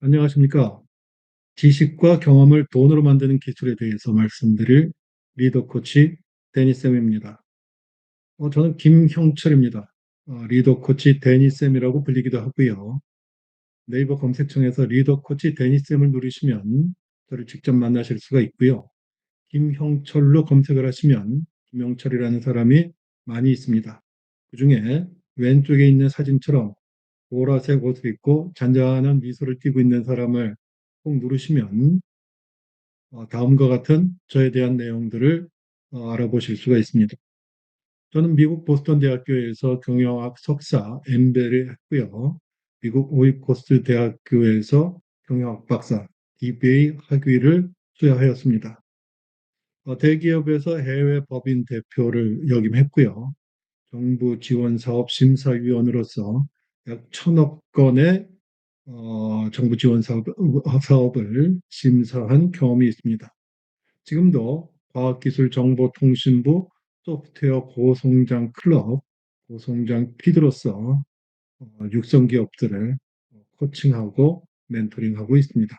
안녕하십니까. 지식과 경험을 돈으로 만드는 기술에 대해서 말씀드릴 리더 코치 데니쌤입니다. 저는 김형철입니다. 리더 코치 데니쌤이라고 불리기도 하고요. 네이버 검색창에서 리더 코치 데니쌤을 누르시면 저를 직접 만나실 수가 있고요. 김형철로 검색을 하시면 김형철이라는 사람이 많이 있습니다. 그중에 왼쪽에 있는 사진처럼 보라색 옷을 입고 잔잔한 미소를 띠고 있는 사람을 꼭 누르시면 다음과 같은 저에 대한 내용들을 알아보실 수가 있습니다. 저는 미국 보스턴 대학교에서 경영학 석사 MBA를 했고요. 미국 오이코스트 대학교에서 경영학 박사 DBA 학위를 수여하였습니다. 대기업에서 해외 법인 대표를 역임했고요. 정부 지원 사업 심사위원으로서 약 1,000억 건의 정부 지원 사업을 심사한 경험이 있습니다. 지금도 과학기술정보통신부 소프트웨어 고성장 클럽, 고성장 피드로서 육성 기업들을 코칭하고 멘토링하고 있습니다.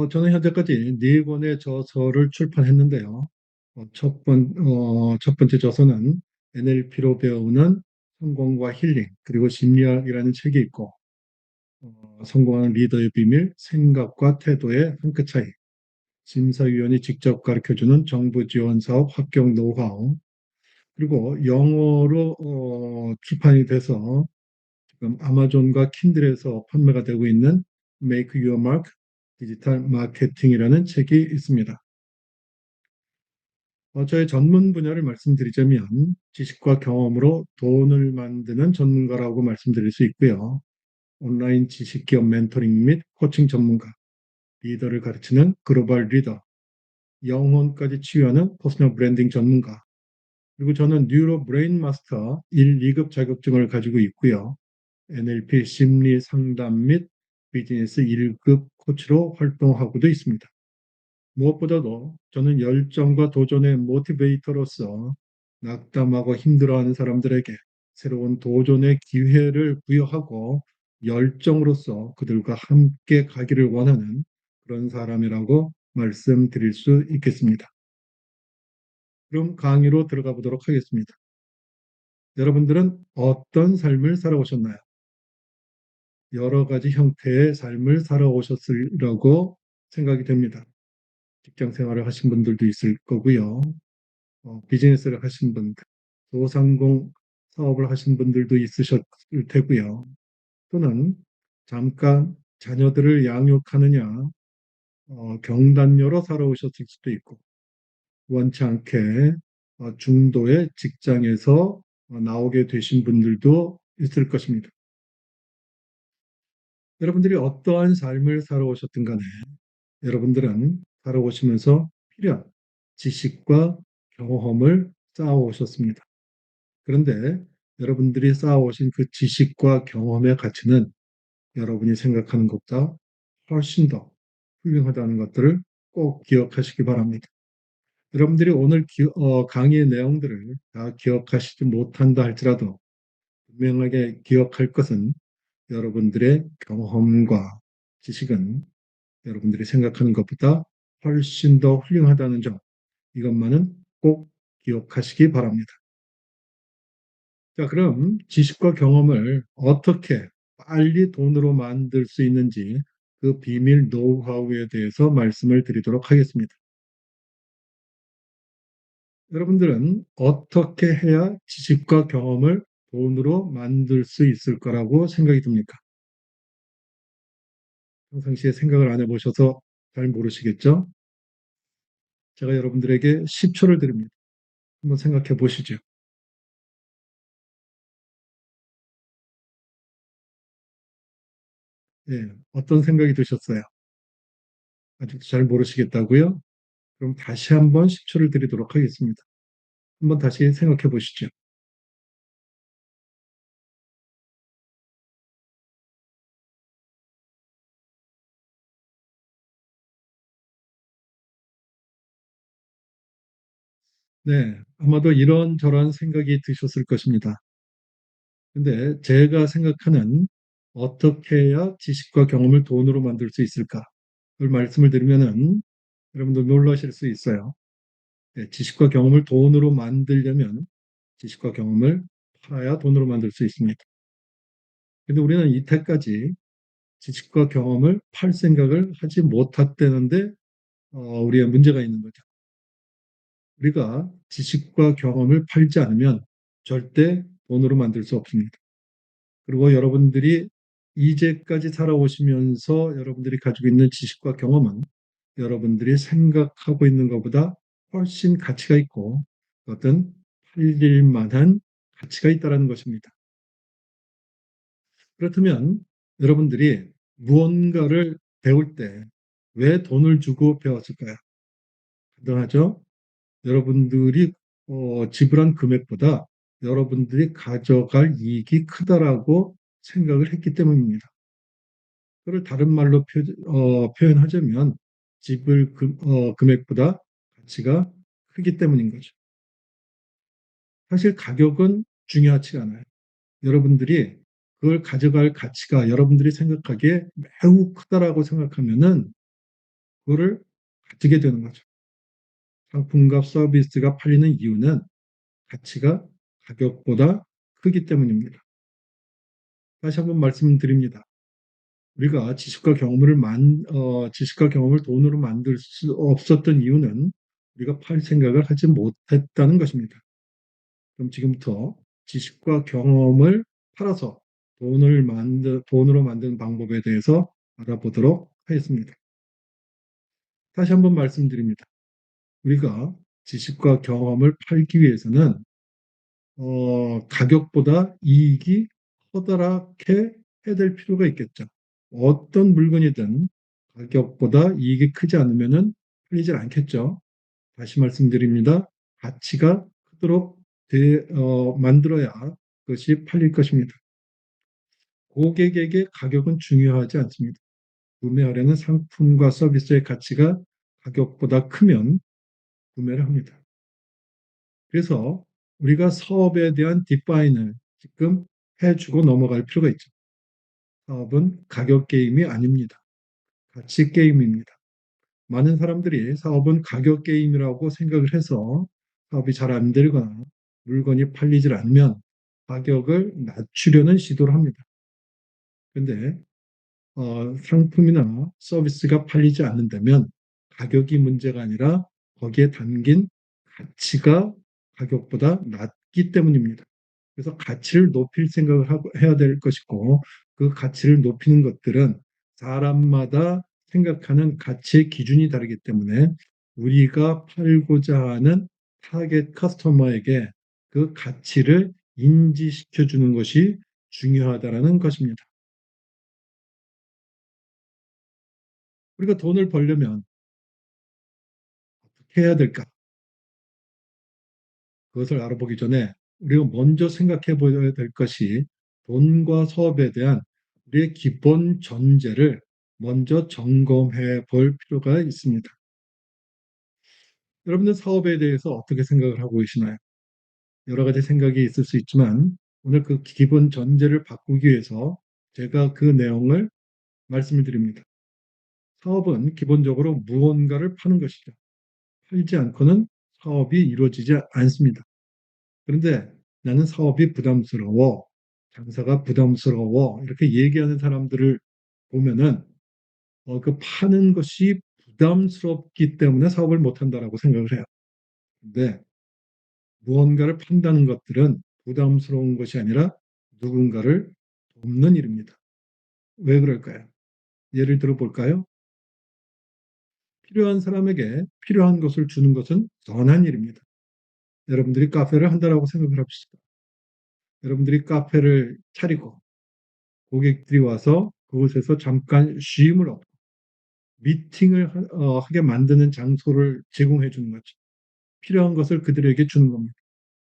저는 현재까지 네 권의 저서를 출판했는데요. 첫 번째 저서는 NLP로 배우는 성공과 힐링, 그리고 심리학이라는 책이 있고, 성공하는 리더의 비밀, 생각과 태도의 한 끗 차이, 심사위원이 직접 가르쳐주는 정부 지원 사업 합격 노하우, 그리고 영어로 출판이 돼서 지금 아마존과 킨들에서 판매가 되고 있는 Make Your Mark 디지털 마케팅이라는 책이 있습니다. 저의 전문 분야를 말씀드리자면 지식과 경험으로 돈을 만드는 전문가라고 말씀드릴 수 있고요. 온라인 지식기업 멘토링 및 코칭 전문가, 리더를 가르치는 글로벌 리더, 영혼까지 치유하는 퍼스널 브랜딩 전문가, 그리고 저는 뉴로 브레인 마스터 1, 2급 자격증을 가지고 있고요. NLP 심리 상담 및 비즈니스 1급 코치로 활동하고도 있습니다. 무엇보다도 저는 열정과 도전의 모티베이터로서 낙담하고 힘들어하는 사람들에게 새로운 도전의 기회를 부여하고 열정으로서 그들과 함께 가기를 원하는 그런 사람이라고 말씀드릴 수 있겠습니다. 그럼 강의로 들어가 보도록 하겠습니다. 여러분들은 어떤 삶을 살아오셨나요? 여러 가지 형태의 삶을 살아오셨으리라고 생각이 됩니다. 직장 생활을 하신 분들도 있을 거고요. 비즈니스를 하신 분들, 소상공 사업을 하신 분들도 있으셨을 테고요. 또는 잠깐 자녀들을 양육하느냐, 경단녀로 살아오셨을 수도 있고, 원치 않게 중도의 직장에서 나오게 되신 분들도 있을 것입니다. 여러분들이 어떠한 삶을 살아오셨든 간에 여러분들은 살아오시면서 필요한 지식과 경험을 쌓아오셨습니다. 그런데 여러분들이 쌓아오신 그 지식과 경험의 가치는 여러분이 생각하는 것보다 훨씬 더 훌륭하다는 것들을 꼭 기억하시기 바랍니다. 여러분들이 오늘 강의의 내용들을 다 기억하시지 못한다 할지라도 분명하게 기억할 것은 여러분들의 경험과 지식은 여러분들이 생각하는 것보다 훨씬 더 훌륭하다는 점, 이것만은 꼭 기억하시기 바랍니다. 자, 그럼 지식과 경험을 어떻게 빨리 돈으로 만들 수 있는지 그 비밀 노하우에 대해서 말씀을 드리도록 하겠습니다. 여러분들은 어떻게 해야 지식과 경험을 돈으로 만들 수 있을 거라고 생각이 듭니까? 평상시에 생각을 안 해보셔서 잘 모르시겠죠? 제가 여러분들에게 10초를 드립니다. 한번 생각해 보시죠. 예, 어떤 생각이 드셨어요? 아직도 잘 모르시겠다고요? 그럼 다시 한번 10초를 드리도록 하겠습니다. 한번 다시 생각해 보시죠. 네, 아마도 이런저런 생각이 드셨을 것입니다. 근데 제가 생각하는 어떻게 해야 지식과 경험을 돈으로 만들 수 있을까? 그 말씀을 드리면은 여러분들 놀라실 수 있어요. 네, 지식과 경험을 돈으로 만들려면 지식과 경험을 팔아야 돈으로 만들 수 있습니다. 근데 우리는 이때까지 지식과 경험을 팔 생각을 하지 못했다는데 우리의 문제가 있는 거죠. 우리가 지식과 경험을 팔지 않으면 절대 돈으로 만들 수 없습니다. 그리고 여러분들이 이제까지 살아오시면서 여러분들이 가지고 있는 지식과 경험은 여러분들이 생각하고 있는 것보다 훨씬 가치가 있고 어떤 팔릴 만한 가치가 있다는 것입니다. 그렇다면 여러분들이 무언가를 배울 때 왜 돈을 주고 배웠을까요? 가능하죠? 여러분들이 지불한 금액보다 여러분들이 가져갈 이익이 크다라고 생각을 했기 때문입니다. 그걸 다른 말로 표현하자면 금액보다 가치가 크기 때문인 거죠. 사실 가격은 중요하지가 않아요. 여러분들이 그걸 가져갈 가치가 여러분들이 생각하기에 매우 크다라고 생각하면은 그거를 가지게 되는 거죠. 상품과 서비스가 팔리는 이유는 가치가 가격보다 크기 때문입니다. 다시 한번 말씀드립니다. 우리가 지식과 경험을 돈으로 만들 수 없었던 이유는 우리가 팔 생각을 하지 못했다는 것입니다. 그럼 지금부터 지식과 경험을 팔아서 돈으로 만드는 방법에 대해서 알아보도록 하겠습니다. 다시 한번 말씀드립니다. 우리가 지식과 경험을 팔기 위해서는 가격보다 이익이 커다랗게 해야 될 필요가 있겠죠. 어떤 물건이든 가격보다 이익이 크지 않으면 팔리질 않겠죠. 다시 말씀드립니다. 가치가 크도록 만들어야 그것이 팔릴 것입니다. 고객에게 가격은 중요하지 않습니다. 구매하려는 상품과 서비스의 가치가 가격보다 크면 구매를 합니다. 그래서 우리가 사업에 대한 디파인을 지금 해주고 넘어갈 필요가 있죠. 사업은 가격 게임이 아닙니다. 가치 게임입니다. 많은 사람들이 사업은 가격 게임이라고 생각을 해서 사업이 잘 안 되거나 물건이 팔리질 않으면 가격을 낮추려는 시도를 합니다. 근데 상품이나 서비스가 팔리지 않는다면 가격이 문제가 아니라 거기에 담긴 가치가 가격보다 낮기 때문입니다. 그래서 가치를 높일 생각을 해야 될 것이고 그 가치를 높이는 것들은 사람마다 생각하는 가치의 기준이 다르기 때문에 우리가 팔고자 하는 타겟 커스터머에게 그 가치를 인지시켜 주는 것이 중요하다는 것입니다. 우리가 돈을 벌려면 어떻게 해야 될까? 그것을 알아보기 전에 우리가 먼저 생각해 보아야 될 것이 돈과 사업에 대한 우리의 기본 전제를 먼저 점검해 볼 필요가 있습니다. 여러분들 사업에 대해서 어떻게 생각을 하고 계시나요? 여러 가지 생각이 있을 수 있지만 오늘 그 기본 전제를 바꾸기 위해서 제가 그 내용을 말씀을 드립니다. 사업은 기본적으로 무언가를 파는 것이죠. 팔지 않고는 사업이 이루어지지 않습니다. 그런데 나는 사업이 부담스러워, 장사가 부담스러워, 이렇게 얘기하는 사람들을 보면은 그 파는 것이 부담스럽기 때문에 사업을 못한다라고 생각을 해요. 근데 무언가를 판다는 것들은 부담스러운 것이 아니라 누군가를 돕는 일입니다. 왜 그럴까요? 예를 들어 볼까요? 필요한 사람에게 필요한 것을 주는 것은 선한 일입니다. 여러분들이 카페를 한다라고 생각을 합시다. 여러분들이 카페를 차리고 고객들이 와서 그곳에서 잠깐 쉼을 얻고 미팅을 하게 만드는 장소를 제공해 주는 거죠. 필요한 것을 그들에게 주는 겁니다.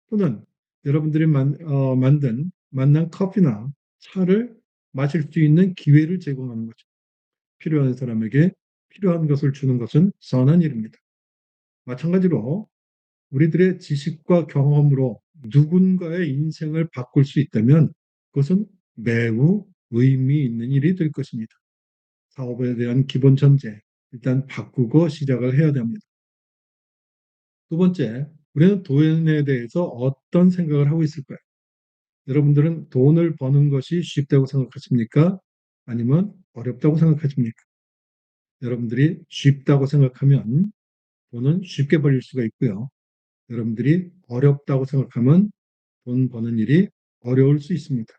또는 여러분들이 만난 커피나 차를 마실 수 있는 기회를 제공하는 거죠. 필요한 사람에게 필요한 것을 주는 것은 선한 일입니다. 마찬가지로 우리들의 지식과 경험으로 누군가의 인생을 바꿀 수 있다면 그것은 매우 의미 있는 일이 될 것입니다. 사업에 대한 기본 전제, 일단 바꾸고 시작을 해야 됩니다. 두 번째, 우리는 돈에 대해서 어떤 생각을 하고 있을까요? 여러분들은 돈을 버는 것이 쉽다고 생각하십니까? 아니면 어렵다고 생각하십니까? 여러분들이 쉽다고 생각하면 돈은 쉽게 벌릴 수가 있고요. 여러분들이 어렵다고 생각하면 돈 버는 일이 어려울 수 있습니다.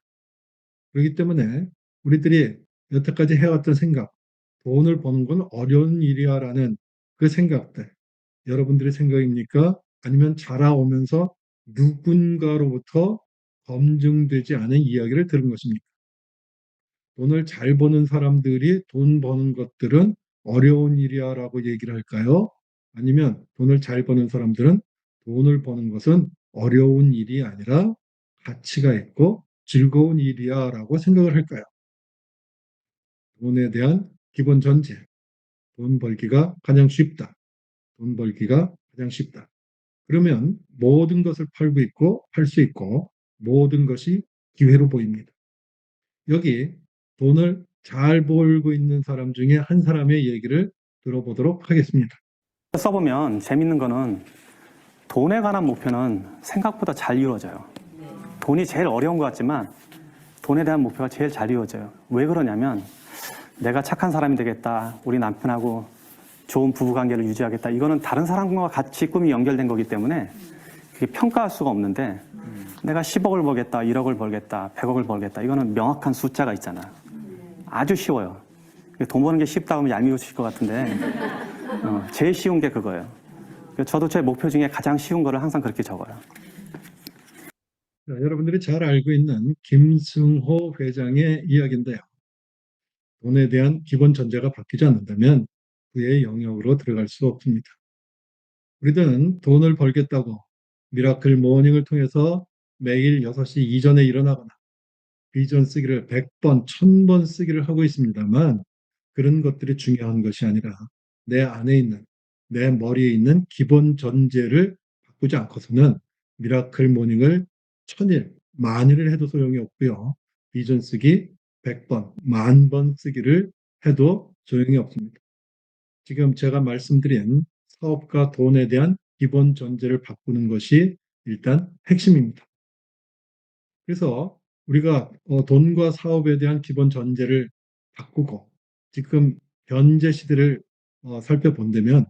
그렇기 때문에 우리들이 여태까지 해왔던 생각, 돈을 버는 건 어려운 일이야라는 그 생각들, 여러분들의 생각입니까? 아니면 자라오면서 누군가로부터 검증되지 않은 이야기를 들은 것입니까? 돈을 잘 버는 사람들이 돈 버는 것들은 어려운 일이야라고 얘기를 할까요? 아니면 돈을 잘 버는 사람들은 돈을 버는 것은 어려운 일이 아니라 가치가 있고 즐거운 일이야라고 생각을 할까요? 돈에 대한 기본 전제, 돈 벌기가 가장 쉽다. 돈 벌기가 가장 쉽다. 그러면 모든 것을 팔고 있고 팔 수 있고 모든 것이 기회로 보입니다. 여기 돈을 잘 벌고 있는 사람 중에 한 사람의 얘기를 들어보도록 하겠습니다. 써보면 재밌는 거는 돈에 관한 목표는 생각보다 잘 이루어져요. 돈이 제일 어려운 것 같지만 돈에 대한 목표가 제일 잘 이루어져요. 왜 그러냐면 내가 착한 사람이 되겠다. 우리 남편하고 좋은 부부관계를 유지하겠다. 이거는 다른 사람과 같이 꿈이 연결된 거기 때문에 그게 평가할 수가 없는데 내가 10억을 벌겠다, 1억을 벌겠다, 100억을 벌겠다. 이거는 명확한 숫자가 있잖아. 아주 쉬워요. 돈 버는 게 쉽다 하면 얄미우실 것 같은데 제일 쉬운 게 그거예요. 저도 제 목표 중에 가장 쉬운 거를 항상 그렇게 적어요. 자, 여러분들이 잘 알고 있는 김승호 회장의 이야기인데요. 돈에 대한 기본 전제가 바뀌지 않는다면 그의 영역으로 들어갈 수 없습니다. 우리들은 돈을 벌겠다고 미라클 모닝을 통해서 매일 6시 이전에 일어나거나 비전 쓰기를 100번, 1000번 쓰기를 하고 있습니다만 그런 것들이 중요한 것이 아니라 내 안에 있는, 내 머리에 있는 기본 전제를 바꾸지 않고서는 미라클 모닝을 1000일, 만일을 해도 소용이 없고요. 비전 쓰기 100번, 10,000번 쓰기를 해도 소용이 없습니다. 지금 제가 말씀드린 사업과 돈에 대한 기본 전제를 바꾸는 것이 일단 핵심입니다. 그래서 우리가 돈과 사업에 대한 기본 전제를 바꾸고 지금 현재 시대를 살펴본다면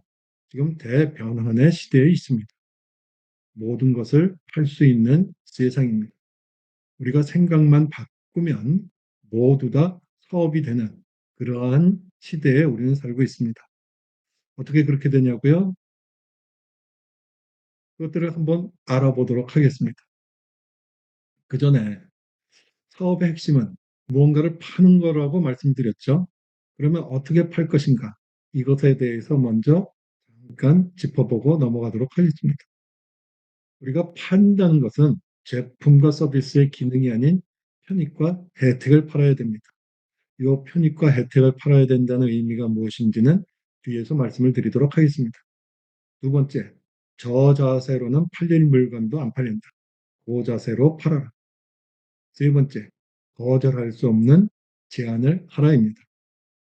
지금 대변환의 시대에 있습니다. 모든 것을 할 수 있는 세상입니다. 우리가 생각만 바꾸면 모두 다 사업이 되는 그러한 시대에 우리는 살고 있습니다. 어떻게 그렇게 되냐고요? 그것들을 한번 알아보도록 하겠습니다. 그 전에 사업의 핵심은 무언가를 파는 거라고 말씀드렸죠. 그러면 어떻게 팔 것인가? 이것에 대해서 먼저 잠깐 짚어보고 넘어가도록 하겠습니다. 우리가 판다는 것은 제품과 서비스의 기능이 아닌 편익과 혜택을 팔아야 됩니다. 이 편익과 혜택을 팔아야 된다는 의미가 무엇인지는 뒤에서 말씀을 드리도록 하겠습니다. 두 번째, 저자세로는 팔릴 물건도 안 팔린다. 고자세로 팔아라. 세 번째, 거절할 수 없는 제안을 하라입니다.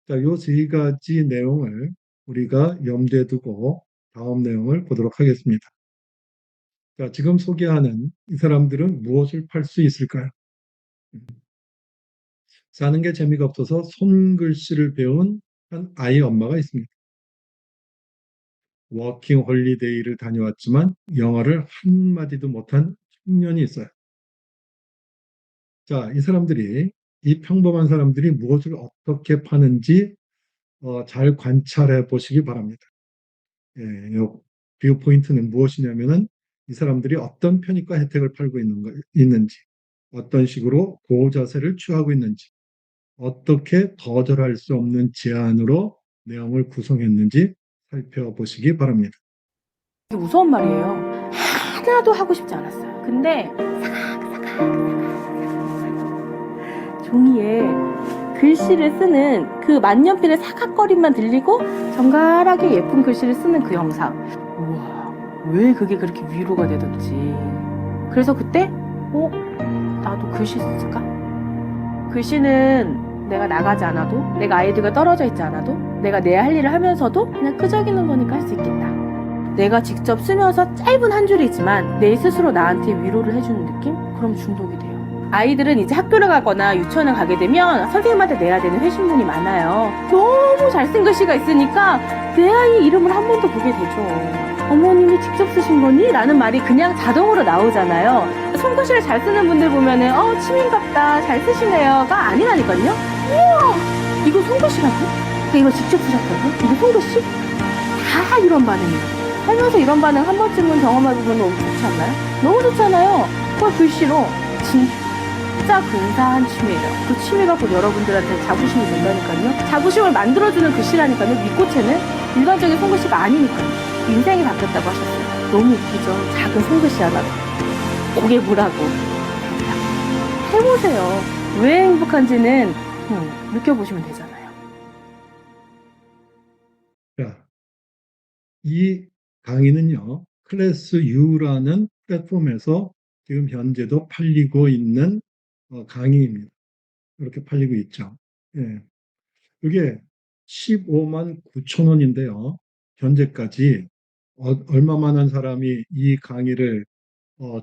자, 요 세 가지 내용을 우리가 염두에 두고 다음 내용을 보도록 하겠습니다. 자, 지금 소개하는 이 사람들은 무엇을 팔 수 있을까요? 사는 게 재미가 없어서 손글씨를 배운 한 아이 엄마가 있습니다. 워킹 홀리데이를 다녀왔지만 영어를 한마디도 못한 청년이 있어요. 자, 이 사람들이, 이 평범한 사람들이 무엇을 어떻게 파는지 잘 관찰해 보시기 바랍니다. 예, 요 뷰 포인트는 무엇이냐면은 이 사람들이 어떤 편익과 혜택을 팔고 있는지, 어떤 식으로 고자세를 취하고 있는지, 어떻게 거절할 수 없는 제안으로 내용을 구성했는지 살펴보시기 바랍니다. 무서운 말이에요. 하나도 하고 싶지 않았어요. 근데 종이에 글씨를 쓰는 그 만년필의 사각거림만 들리고 정갈하게 예쁜 글씨를 쓰는 그 영상. 우와, 왜 그게 그렇게 위로가 되던지. 그래서 그때 나도 글씨 쓸까? 글씨는 내가 나가지 않아도, 내가 아이들과 떨어져 있지 않아도, 내가 내 할 일을 하면서도 그냥 끄적이는 거니까 할 수 있겠다. 내가 직접 쓰면서 짧은 한 줄이지만 내 스스로 나한테 위로를 해주는 느낌? 그럼 중독이 돼요. 아이들은 이제 학교를 가거나 유치원을 가게 되면 선생님한테 내야 되는 회신문이 많아요. 너무 잘 쓴 글씨가 있으니까 내 아이 이름을 한 번 더 보게 되죠. 어머님이 직접 쓰신 거니? 라는 말이 그냥 자동으로 나오잖아요. 손글씨를 잘 쓰는 분들 보면은 치민갑다, 잘 쓰시네요가 아니라니까요. 우와, 이거 손글씨라고? 이거 직접 쓰셨다고? 이거 손글씨? 다 이런 반응이에요. 살면서 이런 반응 한 번쯤은 경험해보면 너무 좋지 않나요? 너무 좋잖아요. 그 글씨로 진짜 근사한 취미예요. 그 취미가 곧 여러분들한테 자부심이 된다니까요. 자부심을 만들어주는 글씨라니까요. 미꽃에는 일반적인 손글씨가 아니니까요. 인생이 바뀌었다고 하셨어요. 너무 웃기죠. 작은 손글씨 하나 고개 물하고 해보세요. 왜 행복한지는 느껴보시면 되잖아요. 자, 이 강의는요, 클래스 U라는 플랫폼에서 지금 현재도 팔리고 있는 강의입니다. 이렇게 팔리고 있죠. 예. 이게 15만 9천 원인데요. 현재까지 얼마만한 사람이 이 강의를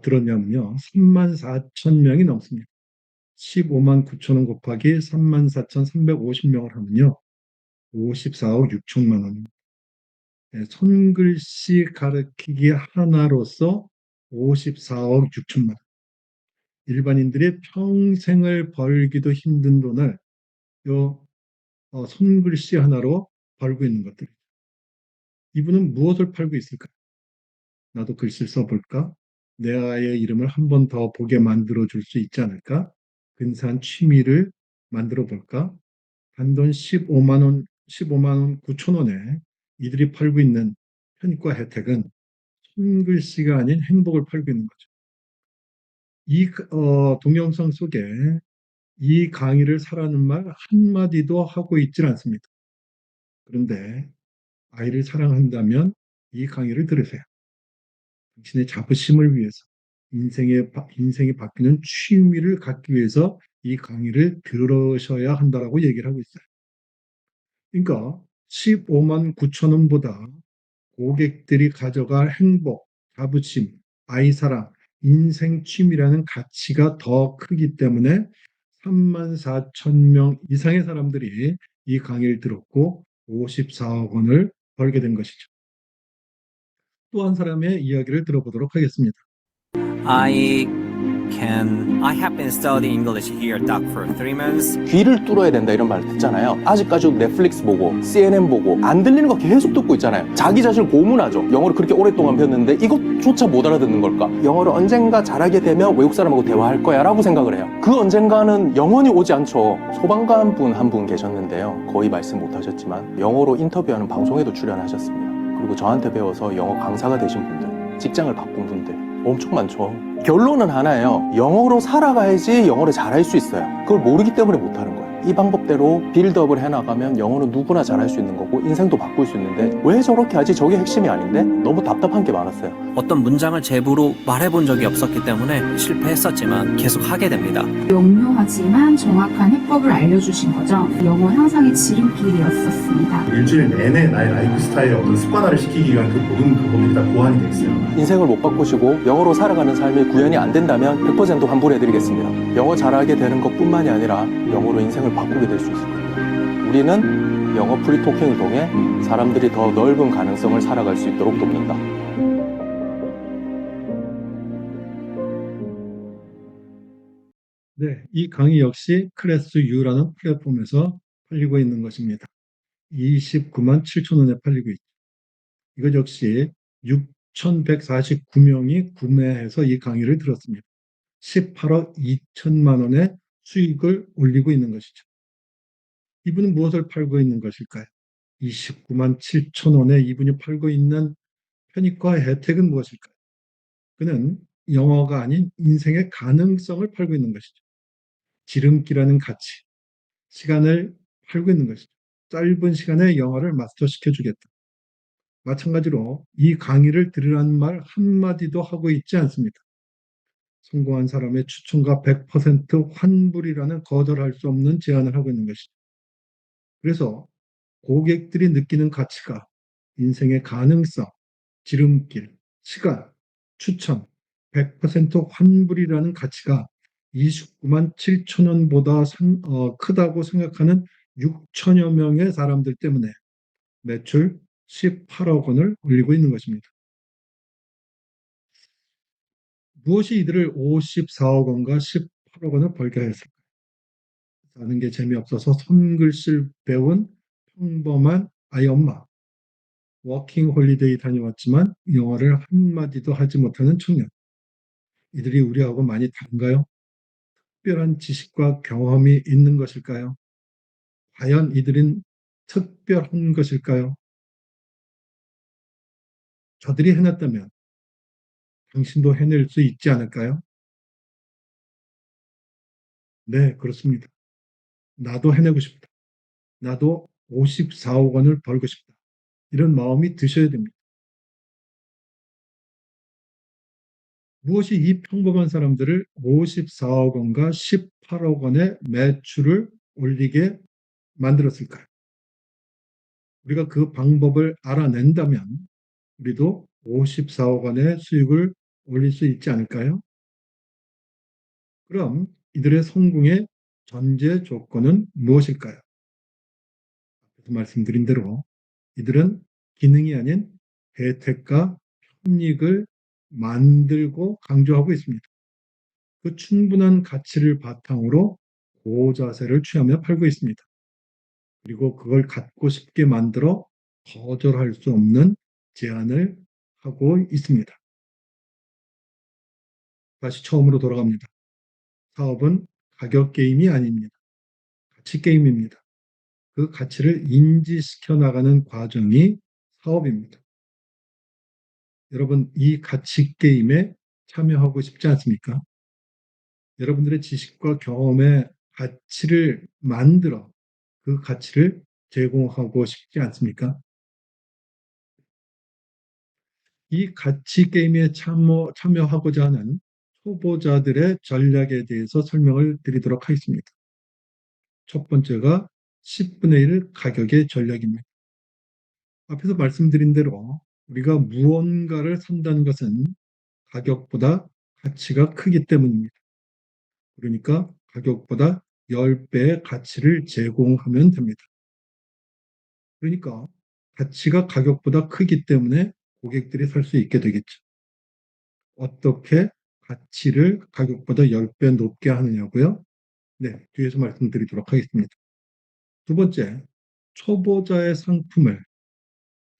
들었냐면요. 3만 4천 명이 넘습니다. 15만 9천 원 곱하기 3만 4,350명을 하면요. 54억 6천만 원입니다. 네, 손글씨 가르치기 하나로서 54억 6천만 원. 일반인들이 평생을 벌기도 힘든 돈을 요 손글씨 하나로 벌고 있는 것들. 이분은 무엇을 팔고 있을까? 나도 글씨를 써볼까? 내 아이의 이름을 한 번 더 보게 만들어 줄 수 있지 않을까? 근사한 취미를 만들어 볼까? 단돈 15만 원, 15만 원 9천 원에 이들이 팔고 있는 편익과 혜택은 손글씨가 아닌 행복을 팔고 있는 거죠. 이 동영상 속에 이 강의를 사라는 말 한마디도 하고 있질 않습니다. 그런데 아이를 사랑한다면 이 강의를 들으세요. 당신의 자부심을 위해서 인생이 바뀌는 취미를 갖기 위해서 이 강의를 들으셔야 한다라고 얘기를 하고 있어요. 그러니까 15만 9천 원보다 고객들이 가져갈 행복, 자부심, 아이 사랑, 인생 취미라는 가치가 더 크기 때문에 3만 4천 명 이상의 사람들이 이 강의를 들었고 54억 원을 벌게 된 것이죠. 또 한 사람의 이야기를 들어보도록 하겠습니다. I have been studying English here, Doc, for 3 months. 귀를 뚫어야 된다 이런 말 듣잖아요. 아직까지도 넷플릭스 보고 CNN 보고 안 들리는 거 계속 듣고 있잖아요. 자기 자신을 고문하죠. 영어를 그렇게 오랫동안 배웠는데 이것조차 못 알아듣는 걸까? 영어를 언젠가 잘하게 되면 외국 사람하고 대화할 거야 라고 생각을 해요. 그 언젠가는 영원히 오지 않죠. 소방관 분 한 분 계셨는데요. 거의 말씀 못 하셨지만 영어로 인터뷰하는 방송에도 출연하셨습니다. 그리고 저한테 배워서 영어 강사가 되신 분들, 직장을 바꾼 분들 엄청 많죠. 결론은 하나예요. 영어로 살아가야지 영어를 잘할 수 있어요. 그걸 모르기 때문에 못하는 거예요. 이 방법대로 빌드업을 해나가면 영어는 누구나 잘할 수 있는 거고 인생도 바꿀 수 있는데 왜 저렇게 하지? 저게 핵심이 아닌데? 너무 답답한 게 많았어요. 어떤 문장을 제부로 말해본 적이 없었기 때문에 실패했었지만 계속 하게 됩니다. 명료하지만 정확한 해법을 알려주신 거죠. 영어 향상의 지름길이었었습니다. 일주일 내내 나의 라이프 스타일에 어떤 습관화를 시키기 위한 그 모든 그것들이 다 보완이 돼 있어요. 인생을 못 바꾸시고 영어로 살아가는 삶이 구현이 안 된다면 100% 환불해드리겠습니다. 영어 잘하게 되는 것뿐만이 아니라 영어로 인생을 바꾸게 될 수 있을 겁니다. 우리는 영어 프리토킹을 통해 사람들이 더 넓은 가능성을 살아갈 수 있도록 돕는다. 네, 이 강의 역시 클래스 U라는 플랫폼에서 팔리고 있는 것입니다. 29만 7천 원에 팔리고 있죠. 이것 역시 6,149명이 구매해서 이 강의를 들었습니다. 18억 2천만 원의 수익을 올리고 있는 것이죠. 이분은 무엇을 팔고 있는 것일까요? 29만 7천 원에 이분이 팔고 있는 편익과 혜택은 무엇일까요? 그는 영어가 아닌 인생의 가능성을 팔고 있는 것이죠. 지름길이라는 가치, 시간을 팔고 있는 것이죠. 짧은 시간에 영어를 마스터시켜 주겠다. 마찬가지로 이 강의를 들으라는 말 한마디도 하고 있지 않습니다. 성공한 사람의 추천과 100% 환불이라는 거절할 수 없는 제안을 하고 있는 것이죠. 그래서 고객들이 느끼는 가치가 인생의 가능성, 지름길, 시간, 추천, 100% 환불이라는 가치가 29만 7천 원보다 크다고 생각하는 6천여 명의 사람들 때문에 매출 18억 원을 올리고 있는 것입니다. 무엇이 이들을 54억 원과 18억 원을 벌게 했을까요? 사는 게 재미없어서 손글씨를 배운 평범한 아이 엄마, 워킹 홀리데이 다녀왔지만 영어를 한마디도 하지 못하는 청년. 이들이 우리하고 많이 다른가요? 특별한 지식과 경험이 있는 것일까요? 과연 이들은 특별한 것일까요? 저들이 해냈다면 당신도 해낼 수 있지 않을까요? 네, 그렇습니다. 나도 해내고 싶다. 나도 54억 원을 벌고 싶다. 이런 마음이 드셔야 됩니다. 무엇이 이 평범한 사람들을 54억 원과 18억 원의 매출을 올리게 만들었을까요? 우리가 그 방법을 알아낸다면 우리도 54억 원의 수익을 올릴 수 있지 않을까요? 그럼 이들의 성공의 전제 조건은 무엇일까요? 앞에서 말씀드린 대로 이들은 기능이 아닌 혜택과 편익을 만들고 강조하고 있습니다. 그 충분한 가치를 바탕으로 고자세를 취하며 팔고 있습니다. 그리고 그걸 갖고 싶게 만들어 거절할 수 없는 제안을 하고 있습니다. 다시 처음으로 돌아갑니다. 사업은 가격 게임이 아닙니다. 가치 게임입니다. 그 가치를 인지시켜 나가는 과정이 사업입니다. 여러분, 이 가치 게임에 참여하고 싶지 않습니까? 여러분들의 지식과 경험의 가치를 만들어 그 가치를 제공하고 싶지 않습니까? 이 가치 게임에 참여하고자 하는 초보자들의 전략에 대해서 설명을 드리도록 하겠습니다. 첫 번째가 10분의 1 가격의 전략입니다. 앞에서 말씀드린 대로 우리가 무언가를 산다는 것은 가격보다 가치가 크기 때문입니다. 그러니까 가격보다 10배의 가치를 제공하면 됩니다. 그러니까 가치가 가격보다 크기 때문에 고객들이 살 수 있게 되겠죠. 어떻게 가치를 가격보다 10배 높게 하느냐고요? 네, 뒤에서 말씀드리도록 하겠습니다. 두 번째, 초보자의 상품을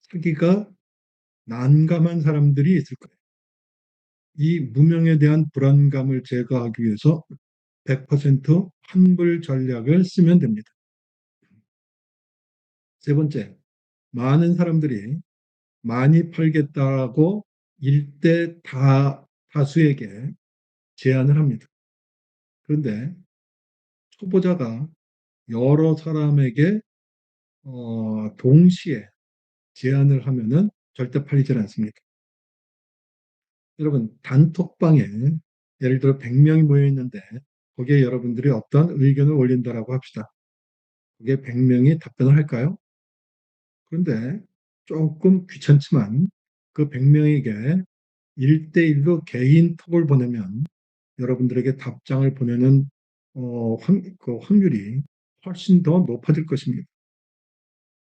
사기가 난감한 사람들이 있을 거예요. 이 무명에 대한 불안감을 제거하기 위해서 100% 환불 전략을 쓰면 됩니다. 세 번째, 많은 사람들이 많이 팔겠다고 일대 다수에게 제안을 합니다. 그런데 초보자가 여러 사람에게 동시에 제안을 하면은 절대 팔리질 않습니다. 여러분, 단톡방에 예를 들어 100명이 모여 있는데 거기에 여러분들이 어떤 의견을 올린다라고 합시다. 거기에 100명이 답변을 할까요? 그런데 조금 귀찮지만 그 100명에게 1대1로 개인톡을 보내면 여러분들에게 답장을 보내는 그 확률이 훨씬 더 높아질 것입니다.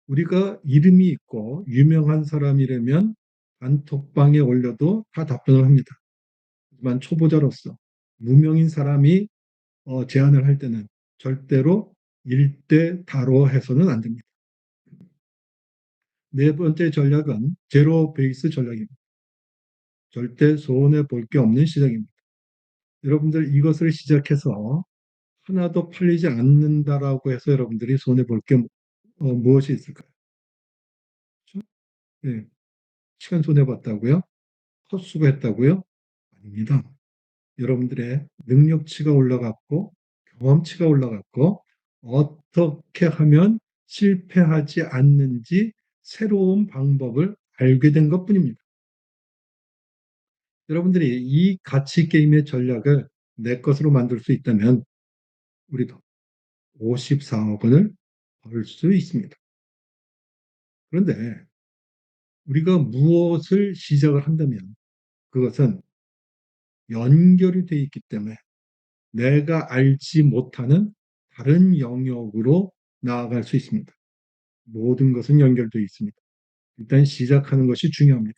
우리가 이름이 있고 유명한 사람이라면 단톡방에 올려도 다 답변을 합니다. 하지만 초보자로서 무명인 사람이 제안을 할 때는 절대로 1대 다로 해서는 안 됩니다. 네 번째 전략은 제로 베이스 전략입니다. 절대 손해 볼 게 없는 시작입니다. 여러분들 이것을 시작해서 하나도 팔리지 않는다라고 해서 여러분들이 손해 볼 게 무엇이 있을까요? 그렇죠? 네. 시간 손해 봤다고요? 헛수고했다고요? 아닙니다. 여러분들의 능력치가 올라갔고 경험치가 올라갔고 어떻게 하면 실패하지 않는지 새로운 방법을 알게 된 것뿐입니다. 여러분들이 이 가치 게임의 전략을 내 것으로 만들 수 있다면 우리도 54억 원을 벌 수 있습니다. 그런데 우리가 무엇을 시작을 한다면 그것은 연결이 되어 있기 때문에 내가 알지 못하는 다른 영역으로 나아갈 수 있습니다. 모든 것은 연결되어 있습니다. 일단 시작하는 것이 중요합니다.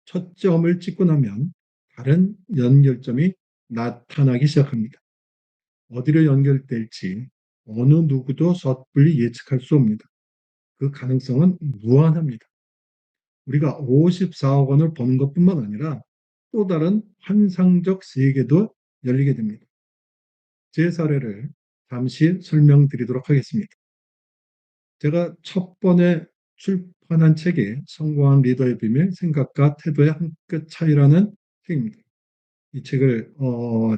첫 점을 찍고 나면 다른 연결점이 나타나기 시작합니다. 어디로 연결될지 어느 누구도 섣불리 예측할 수 없습니다. 그 가능성은 무한합니다. 우리가 54억 원을 버는 것뿐만 아니라 또 다른 환상적 세계도 열리게 됩니다. 제 사례를 잠시 설명드리도록 하겠습니다. 제가 첫 번에 출판한 책이 성공한 리더의 비밀, 생각과 태도의 한 끗 차이라는 책입니다. 이 책을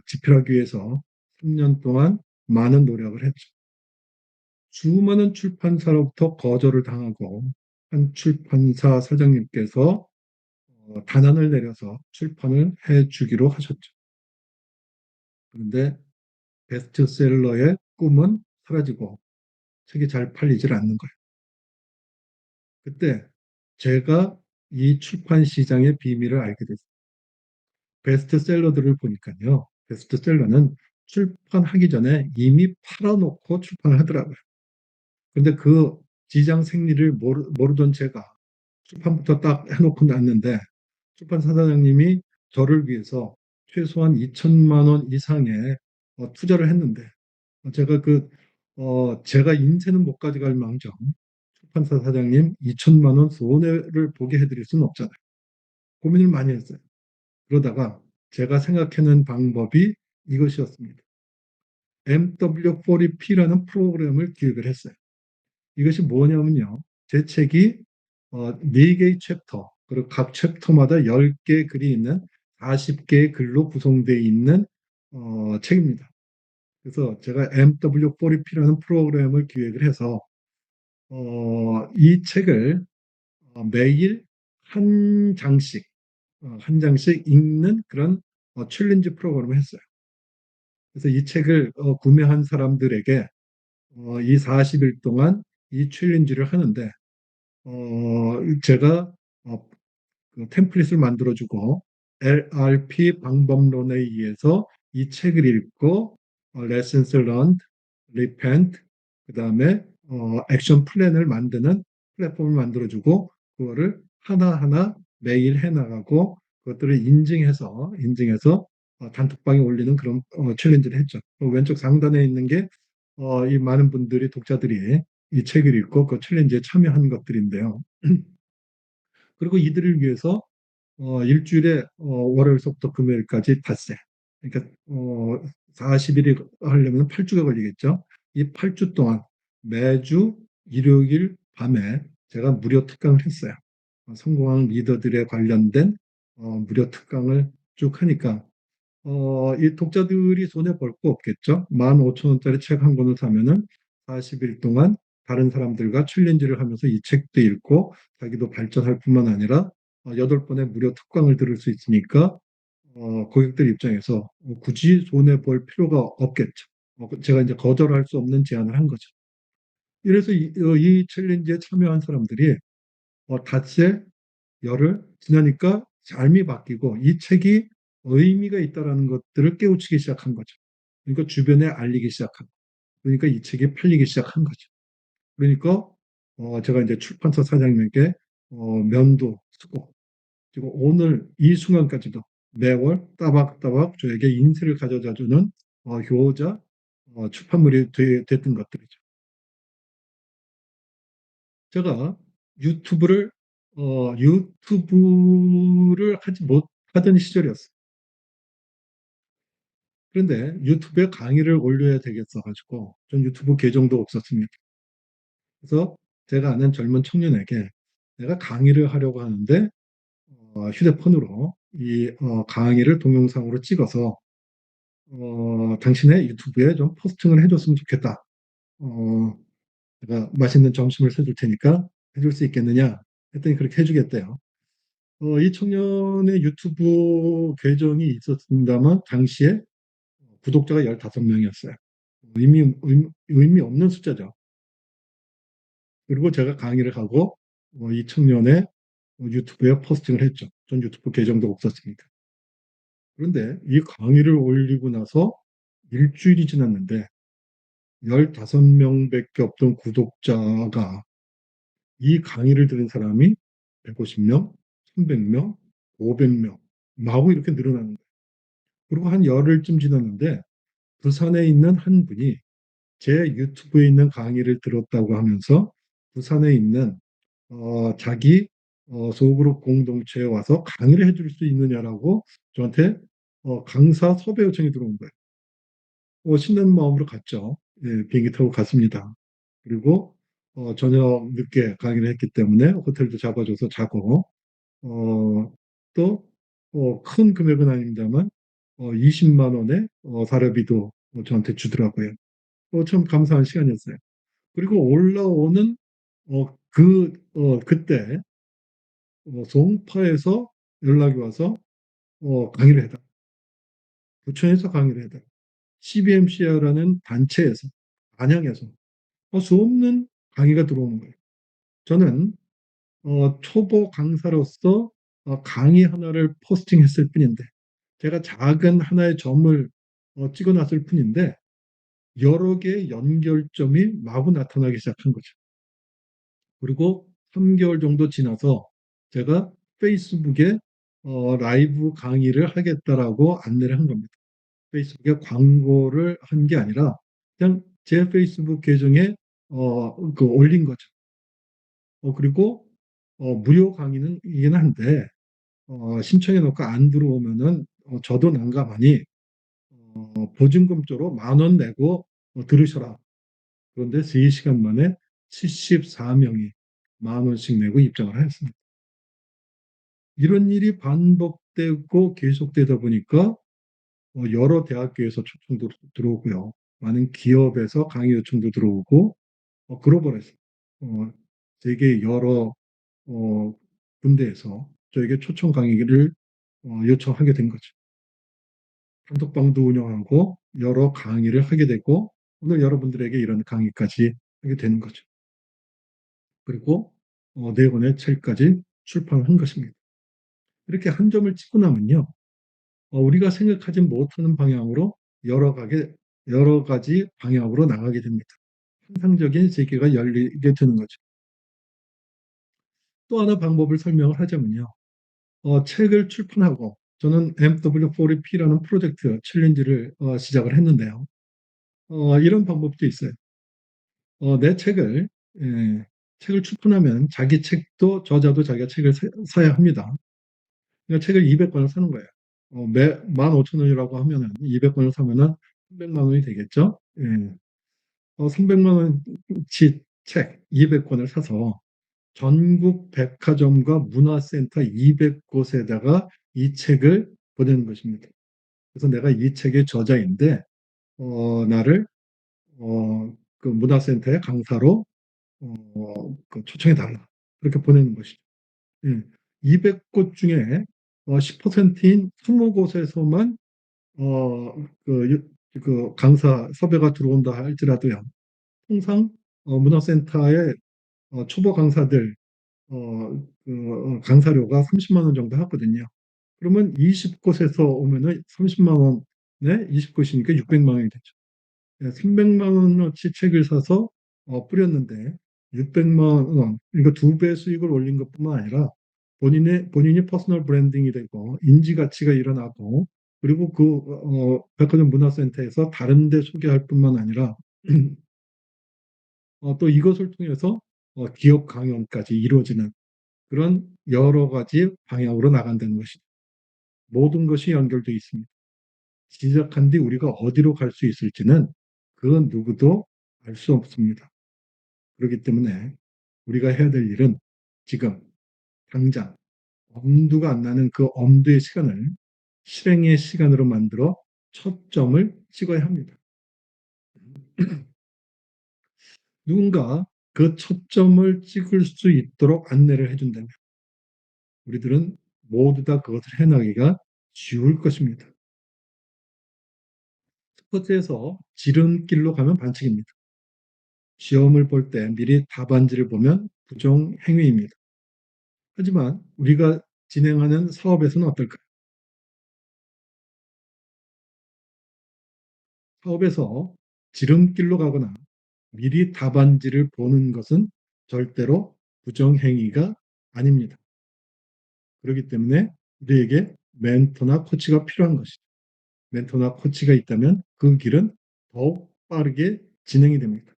집필하기 위해서 3년 동안 많은 노력을 했죠. 수많은 출판사로부터 거절을 당하고 한 출판사 사장님께서 단안을 내려서 출판을 해주기로 하셨죠. 그런데 베스트셀러의 꿈은 사라지고 책이 잘 팔리질 않는 거예요. 그때 제가 이 출판 시장의 비밀을 알게 됐어요. 베스트셀러들을 보니까요. 베스트셀러는 출판하기 전에 이미 팔아놓고 출판을 하더라고요. 근데 그 지장 생리를 모르던 제가 출판부터 딱 해놓고 났는데 출판 사장님이 저를 위해서 최소한 2천만 원 이상의 투자를 했는데 제가 제가 인쇄는 못 가져갈 망정 출판사 사장님 2천만 원 손해를 보게 해드릴 수는 없잖아요. 고민을 많이 했어요. 그러다가 제가 생각해낸 방법이 이것이었습니다. MW4P라는 프로그램을 기획을 했어요. 이것이 뭐냐면요. 제 책이 4개의 챕터, 그리고 각 챕터마다 10개의 글이 있는 40개의 글로 구성되어 있는 책입니다. 그래서 제가 MW4P라는 프로그램을 기획을 해서 이 책을 매일 한 장씩 읽는 그런 챌린지 프로그램을 했어요. 그래서 이 책을 구매한 사람들에게 이 40일 동안 이 챌린지를 하는데 제가 그 템플릿을 만들어주고 LRP 방법론에 의해서 이 책을 읽고 Lessons Learned, Repent, 그 다음에 액션 플랜을 만드는 플랫폼을 만들어주고 그거를 하나하나 매일 해나가고 그것들을 인증해서 단톡방에 올리는 그런 챌린지를 했죠. 왼쪽 상단에 있는 게 이 많은 분들이 독자들이 이 책을 읽고 그 챌린지에 참여한 것들인데요. 그리고 이들을 위해서 일주일에 월요일서부터 금요일까지 닷새. 그러니까 40일이 하려면 8주가 걸리겠죠. 이 8주 동안 매주 일요일 밤에 제가 무료 특강을 했어요. 성공한 리더들에 관련된 무료 특강을 쭉 하니까 이 독자들이 손해 볼 거 없겠죠. 15,000원짜리 책 한 권을 사면은 40일 동안 다른 사람들과 챌린지를 하면서 이 책도 읽고 자기도 발전할 뿐만 아니라 8번의 무료 특강을 들을 수 있으니까 고객들 입장에서 굳이 손해 볼 필요가 없겠죠. 제가 이제 거절할 수 없는 제안을 한 거죠. 이래서 이 챌린지에 참여한 사람들이 닷새 열흘 지나니까 삶이 바뀌고 이 책이 의미가 있다라는 것들을 깨우치기 시작한 거죠. 그러니까 주변에 알리기 시작하고 그러니까 이 책이 팔리기 시작한 거죠. 그러니까 제가 이제 출판사 사장님에게 면도 쓰고 그리고 오늘 이 순간까지도 매월 따박따박 저에게 인쇄를 가져다 주는 효자 출판물이 됐던 것들이죠. 제가 유튜브를 하지 못하던 시절이었어요. 그런데 유튜브에 강의를 올려야 되겠어가지고 전 유튜브 계정도 없었습니다. 그래서 제가 아는 젊은 청년에게 내가 강의를 하려고 하는데 휴대폰으로 이 강의를 동영상으로 찍어서 당신의 유튜브에 좀 포스팅을 해줬으면 좋겠다. 내가 맛있는 점심을 사줄 테니까 해줄 수 있겠느냐 했더니 그렇게 해주겠대요. 이 청년의 유튜브 계정이 있었습니다만 당시에 구독자가 15명이었어요. 의미 없는 숫자죠. 그리고 제가 강의를 하고 이 청년의 유튜브에 포스팅을 했죠. 전 유튜브 계정도 없었으니까. 그런데 이 강의를 올리고 나서 일주일이 지났는데 15명밖에 없던 구독자가 이 강의를 들은 사람이 150명, 300명, 500명 마구 이렇게 늘어나는 거예요. 그리고 한 열흘쯤 지났는데 부산에 있는 한 분이 제 유튜브에 있는 강의를 들었다고 하면서 부산에 있는 자기 소그룹 공동체에 와서 강의를 해줄 수 있느냐라고 저한테 강사 섭외 요청이 들어온 거예요. 신나는 마음으로 갔죠. 예, 비행기 타고 갔습니다. 그리고 저녁 늦게 강의를 했기 때문에 호텔도 잡아줘서 자고 또 큰 금액은 아닙니다만 20만 원의 사례비도 저한테 주더라고요. 참 감사한 시간이었어요. 그리고 올라오는 그때 송파에서 연락이 와서 강의를 해다. 부천에서 강의를 해다. CBMC라는 단체에서 안양에서 수없는 강의가 들어오는 거예요. 저는 초보 강사로서 강의 하나를 포스팅했을 뿐인데 제가 작은 하나의 점을 찍어놨을 뿐인데 여러 개의 연결점이 마구 나타나기 시작한 거죠. 그리고 3개월 정도 지나서 제가 페이스북에 라이브 강의를 하겠다라고 안내를 한 겁니다. 페이스북에 광고를 한 게 아니라 그냥 제 페이스북 계정에 올린 거죠. 그리고 무료 강의는 이긴 한데 신청해 놓고 안 들어오면은 저도 난감하니 보증금조로 10,000원 내고 들으셔라. 그런데 3시간 만에 74명이 10,000원씩 내고 입장을 하였습니다. 이런 일이 반복되고 계속되다 보니까 여러 대학교에서 초청도 들어오고요. 많은 기업에서 강의 요청도 들어오고 글로벌에서 세계 여러 군데에서 저에게 초청 강의를 요청하게 된 거죠. 단톡방도 운영하고 여러 강의를 하게 되고 오늘 여러분들에게 이런 강의까지 하게 되는 거죠. 그리고 4권의 책까지 출판한 것입니다. 이렇게 한 점을 찍고 나면요. 우리가 생각하지 못하는 방향으로 여러 가지 방향으로 나가게 됩니다. 환상적인 세계가 열리게 되는 거죠. 또 하나 방법을 설명을 하자면요. 책을 출판하고 저는 MW4P라는 프로젝트 챌린지를 시작을 했는데요. 이런 방법도 있어요. 내 책을 출판하면 자기 책도 저자도 자기가 책을 사야 합니다. 그러니까 책을 200권을 사는 거예요. 매 15,000원이라고 하면은 200권을 사면은 300만 원이 되겠죠. 예. 300만 원치 책 200권을 사서 전국 백화점과 문화센터 200곳에다가 이 책을 보내는 것입니다. 그래서 내가 이 책의 저자인데 나를 그 문화센터의 강사로 초청해 달라. 그렇게 보내는 것이죠. 예. 200곳 중에 10%인 20곳에서만 강사 섭외가 들어온다 할지라도요. 통상 문화센터의 초보 강사들 강사료가 30만 원 정도 하거든요. 그러면 20곳에서 오면은 30만 원에 20곳이니까 600만 원이 되죠. 300만 원어치 책을 사서 뿌렸는데 600만 원, 그러니까 2배 수익을 올린 것뿐만 아니라 본인이 퍼스널 브랜딩이 되고 인지 가치가 일어나고 그리고 백화점 문화센터에서 다른 데 소개할 뿐만 아니라 또 이것을 통해서 기업 강연까지 이루어지는 그런 여러 가지 방향으로 나간다는 것이죠. 모든 것이 연결되어 있습니다. 시작한 뒤 우리가 어디로 갈 수 있을지는 그 누구도 알 수 없습니다. 그렇기 때문에 우리가 해야 될 일은 지금 당장 엄두가 안 나는 그 엄두의 시간을 실행의 시간으로 만들어 첫 점을 찍어야 합니다. 누군가 그 첫 점을 찍을 수 있도록 안내를 해준다면 우리들은 모두 다 그것을 해나가기가 쉬울 것입니다. 첫 번째에서 지름길로 가면 반칙입니다. 시험을 볼 때 미리 답안지를 보면 부정행위입니다. 하지만 우리가 진행하는 사업에서는 어떨까요? 사업에서 지름길로 가거나 미리 답안지를 보는 것은 절대로 부정행위가 아닙니다. 그렇기 때문에 우리에게 멘토나 코치가 필요한 것이죠. 멘토나 코치가 있다면 그 길은 더욱 빠르게 진행이 됩니다.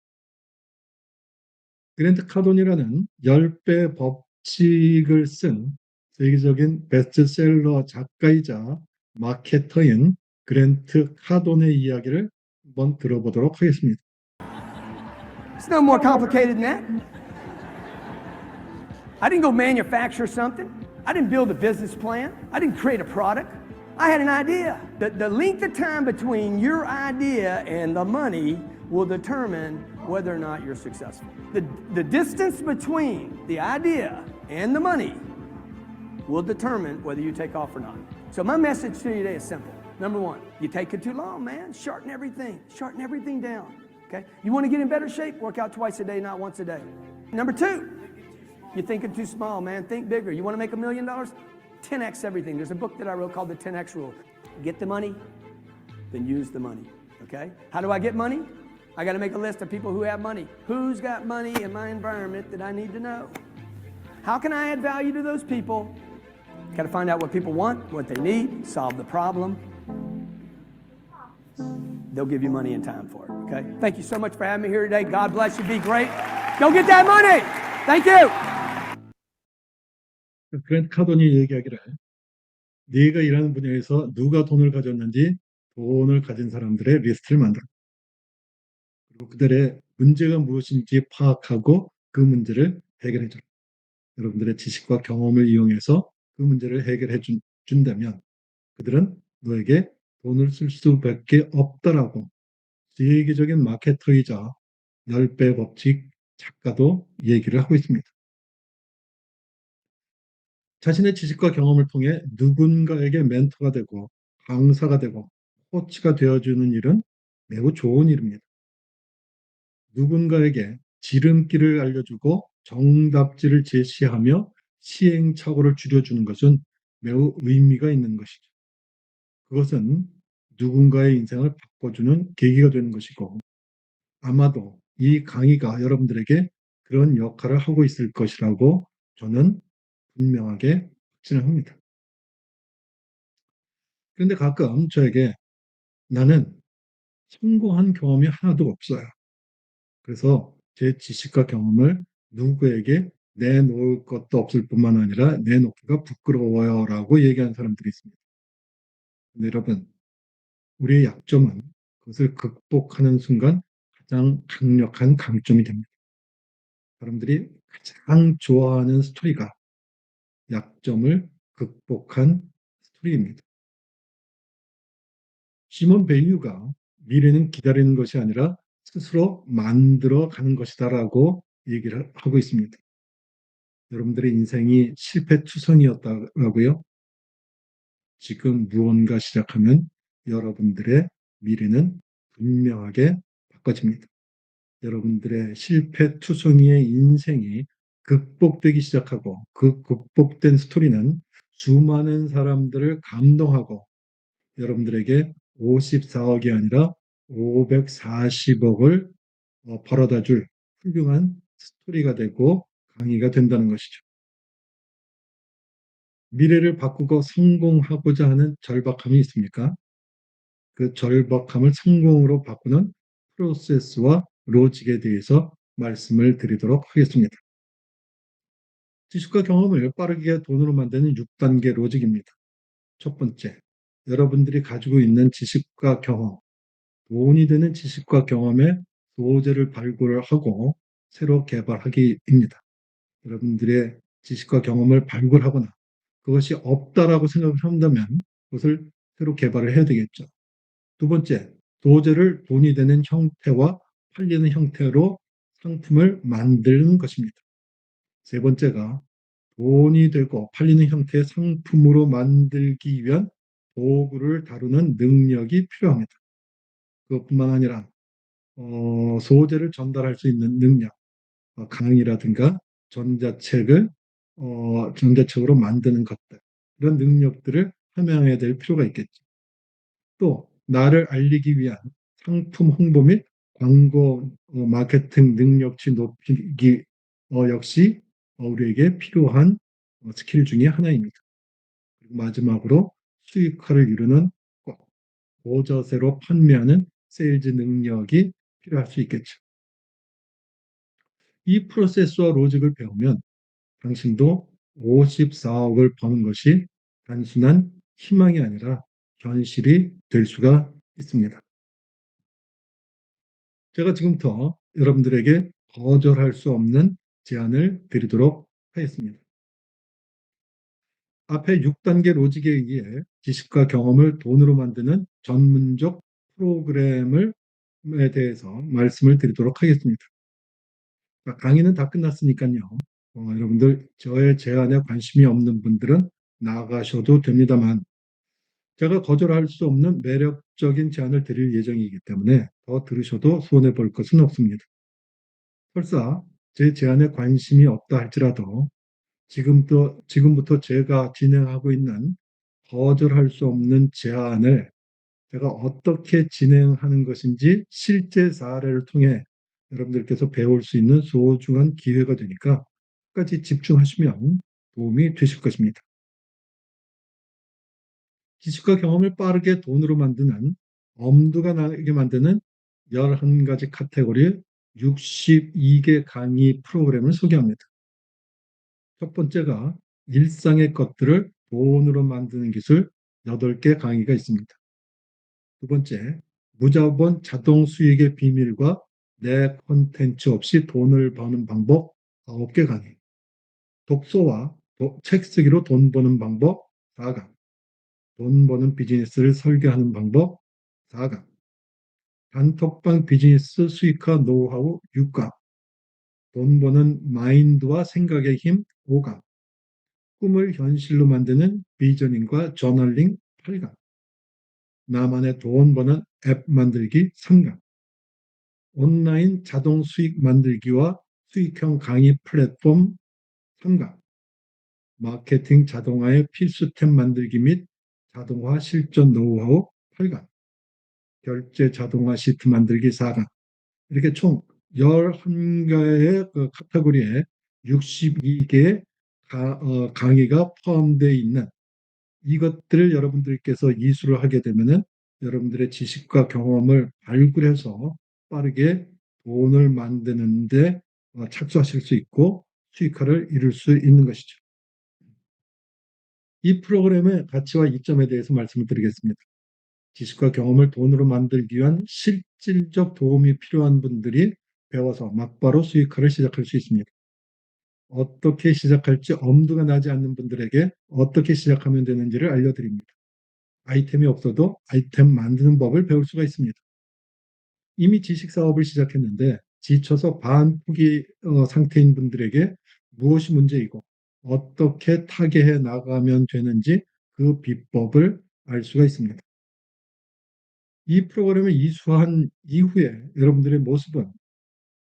그랜트 카돈이라는 10배 법칙을 쓴 세계적인 베스트셀러 작가이자 마케터인 그랜트 카돈의 이야기를 한번 들어보도록 하겠습니다. It's no more complicated than that. I didn't go manufacture something. I didn't build a business plan. I didn't create a product. I had an idea. The length of time between your idea and the money will determine whether or not you're successful. The distance between the idea and the money will determine whether you take off or not. So my message to you today is simple. Number one, you take it too long, man. Shorten everything down. Okay? You want to get in better shape? Work out twice a day, not once a day. Number two, you're thinking too small, man. Think bigger. You want to make $1 million? 10x everything. There's a book that I wrote called the 10x rule. Get the money, then use the money. Okay? How do I get money? I got to make a list of people who have money. Who's got money in my environment that I need to know? How can I add value to those people? Got to find out what people want, what they need, solve the problem. They'll give you money and time for it, okay? Thank you so much for having me here today. God bless you. Be great. Go get that money. Thank you. 그랜트 카돈이 얘기하기를 네가 일하는 분야에서 누가 돈을 가졌는지 돈을 가진 사람들의 리스트를 만들어. 그리고 그들의 문제가 무엇인지 파악하고 그 문제를 해결해 줘. 여러분들의 지식과 경험을 이용해서 그 문제를 해결해 준다면 그들은 너에게 돈을 쓸 수밖에 없다라고 세계적인 마케터이자 10배 법칙 작가도 얘기를 하고 있습니다. 자신의 지식과 경험을 통해 누군가에게 멘토가 되고 강사가 되고 코치가 되어주는 일은 매우 좋은 일입니다. 누군가에게 지름길을 알려주고 정답지를 제시하며 시행착오를 줄여주는 것은 매우 의미가 있는 것이죠. 그것은 누군가의 인생을 바꿔주는 계기가 되는 것이고 아마도 이 강의가 여러분들에게 그런 역할을 하고 있을 것이라고 저는 분명하게 확신을 합니다. 그런데 가끔 저에게 나는 성공한 경험이 하나도 없어요. 그래서 제 지식과 경험을 누구에게 내놓을 것도 없을 뿐만 아니라 내놓기가 부끄러워요 라고 얘기하는 사람들이 있습니다. 근데 여러분, 우리의 약점은 그것을 극복하는 순간 가장 강력한 강점이 됩니다. 여러분들이 가장 좋아하는 스토리가 약점을 극복한 스토리입니다. 시몬 베일류가 미래는 기다리는 것이 아니라 스스로 만들어 가는 것이다라고 얘기를 하고 있습니다. 여러분들의 인생이 실패투성이었다라고요? 지금 무언가 시작하면 여러분들의 미래는 분명하게 바꿔집니다. 여러분들의 실패투성이의 인생이 극복되기 시작하고 그 극복된 스토리는 수많은 사람들을 감동하고 여러분들에게 54억이 아니라 540억을 벌어다 줄 훌륭한 스토리가 되고 강의가 된다는 것이죠. 미래를 바꾸고 성공하고자 하는 절박함이 있습니까? 그 절박함을 성공으로 바꾸는 프로세스와 로직에 대해서 말씀을 드리도록 하겠습니다. 지식과 경험을 빠르게 돈으로 만드는 6단계 로직입니다. 첫 번째, 여러분들이 가지고 있는 지식과 경험, 돈이 되는 지식과 경험의 소재를 발굴을 하고 새로 개발하기입니다. 여러분들의 지식과 경험을 발굴하거나 그것이 없다라고 생각을 한다면 그것을 새로 개발을 해야 되겠죠. 두 번째, 소재를 돈이 되는 형태와 팔리는 형태로 상품을 만드는 것입니다. 세 번째가 돈이 되고 팔리는 형태의 상품으로 만들기 위한 도구를 다루는 능력이 필요합니다. 그것뿐만 아니라 소재를 전달할 수 있는 능력, 강의라든가 전자책을 전자책으로 만드는 것들, 이런 능력들을 함양해야 될 필요가 있겠죠. 또 나를 알리기 위한 상품 홍보 및 광고 마케팅 능력치 높이기 역시 우리에게 필요한 스킬 중에 하나입니다. 그리고 마지막으로 수익화를 이루는 고저세로 판매하는 세일즈 능력이 필요할 수 있겠죠. 이 프로세스와 로직을 배우면 당신도 54억을 버는 것이 단순한 희망이 아니라 현실이 될 수가 있습니다. 제가 지금부터 여러분들에게 거절할 수 없는 제안을 드리도록 하겠습니다. 앞에 6단계 로직에 의해 지식과 경험을 돈으로 만드는 전문적 프로그램에 대해서 말씀을 드리도록 하겠습니다. 강의는 다 끝났으니까요. 여러분들 저의 제안에 관심이 없는 분들은 나가셔도 됩니다만 제가 거절할 수 없는 매력적인 제안을 드릴 예정이기 때문에 더 들으셔도 손해볼 것은 없습니다. 설사 제 제안에 관심이 없다 할지라도 지금부터 제가 진행하고 있는 거절할 수 없는 제안을 제가 어떻게 진행하는 것인지 실제 사례를 통해 여러분들께서 배울 수 있는 소중한 기회가 되니까 끝까지 집중하시면 도움이 되실 것입니다. 지식과 경험을 빠르게 돈으로 만드는 엄두가 나게 만드는 11가지 카테고리 62개 강의 프로그램을 소개합니다. 첫 번째가 일상의 것들을 돈으로 만드는 기술 8개 강의가 있습니다. 두 번째, 무자본 자동 수익의 비밀과 내 콘텐츠 없이 돈을 버는 방법 9개 강의. 독서와 책 쓰기로 돈 버는 방법 4강. 돈 버는 비즈니스를 설계하는 방법 4강. 단톡방 비즈니스 수익화 노하우 6강. 돈 버는 마인드와 생각의 힘 5강. 꿈을 현실로 만드는 비저닝과 저널링 8강. 나만의 돈 버는 앱 만들기 3강. 온라인 자동 수익 만들기와 수익형 강의 플랫폼 3강. 마케팅 자동화의 필수템 만들기 및 자동화 실전 노하우 8강. 결제 자동화 시트 만들기 4강. 이렇게 총 11개의 그 카테고리에 62개의 강의가 포함되어 있는 이것들을 여러분들께서 이수를 하게 되면은 여러분들의 지식과 경험을 발굴해서 빠르게 돈을 만드는데 착수하실 수 있고 수익화를 이룰 수 있는 것이죠. 이 프로그램의 가치와 이점에 대해서 말씀을 드리겠습니다. 지식과 경험을 돈으로 만들기 위한 실질적 도움이 필요한 분들이 배워서 막바로 수익화를 시작할 수 있습니다. 어떻게 시작할지 엄두가 나지 않는 분들에게 어떻게 시작하면 되는지를 알려드립니다. 아이템이 없어도 아이템 만드는 법을 배울 수가 있습니다. 이미 지식 사업을 시작했는데 지쳐서 반포기 상태인 분들에게 무엇이 문제이고 어떻게 타개해 나가면 되는지 그 비법을 알 수가 있습니다. 이 프로그램을 이수한 이후에 여러분들의 모습은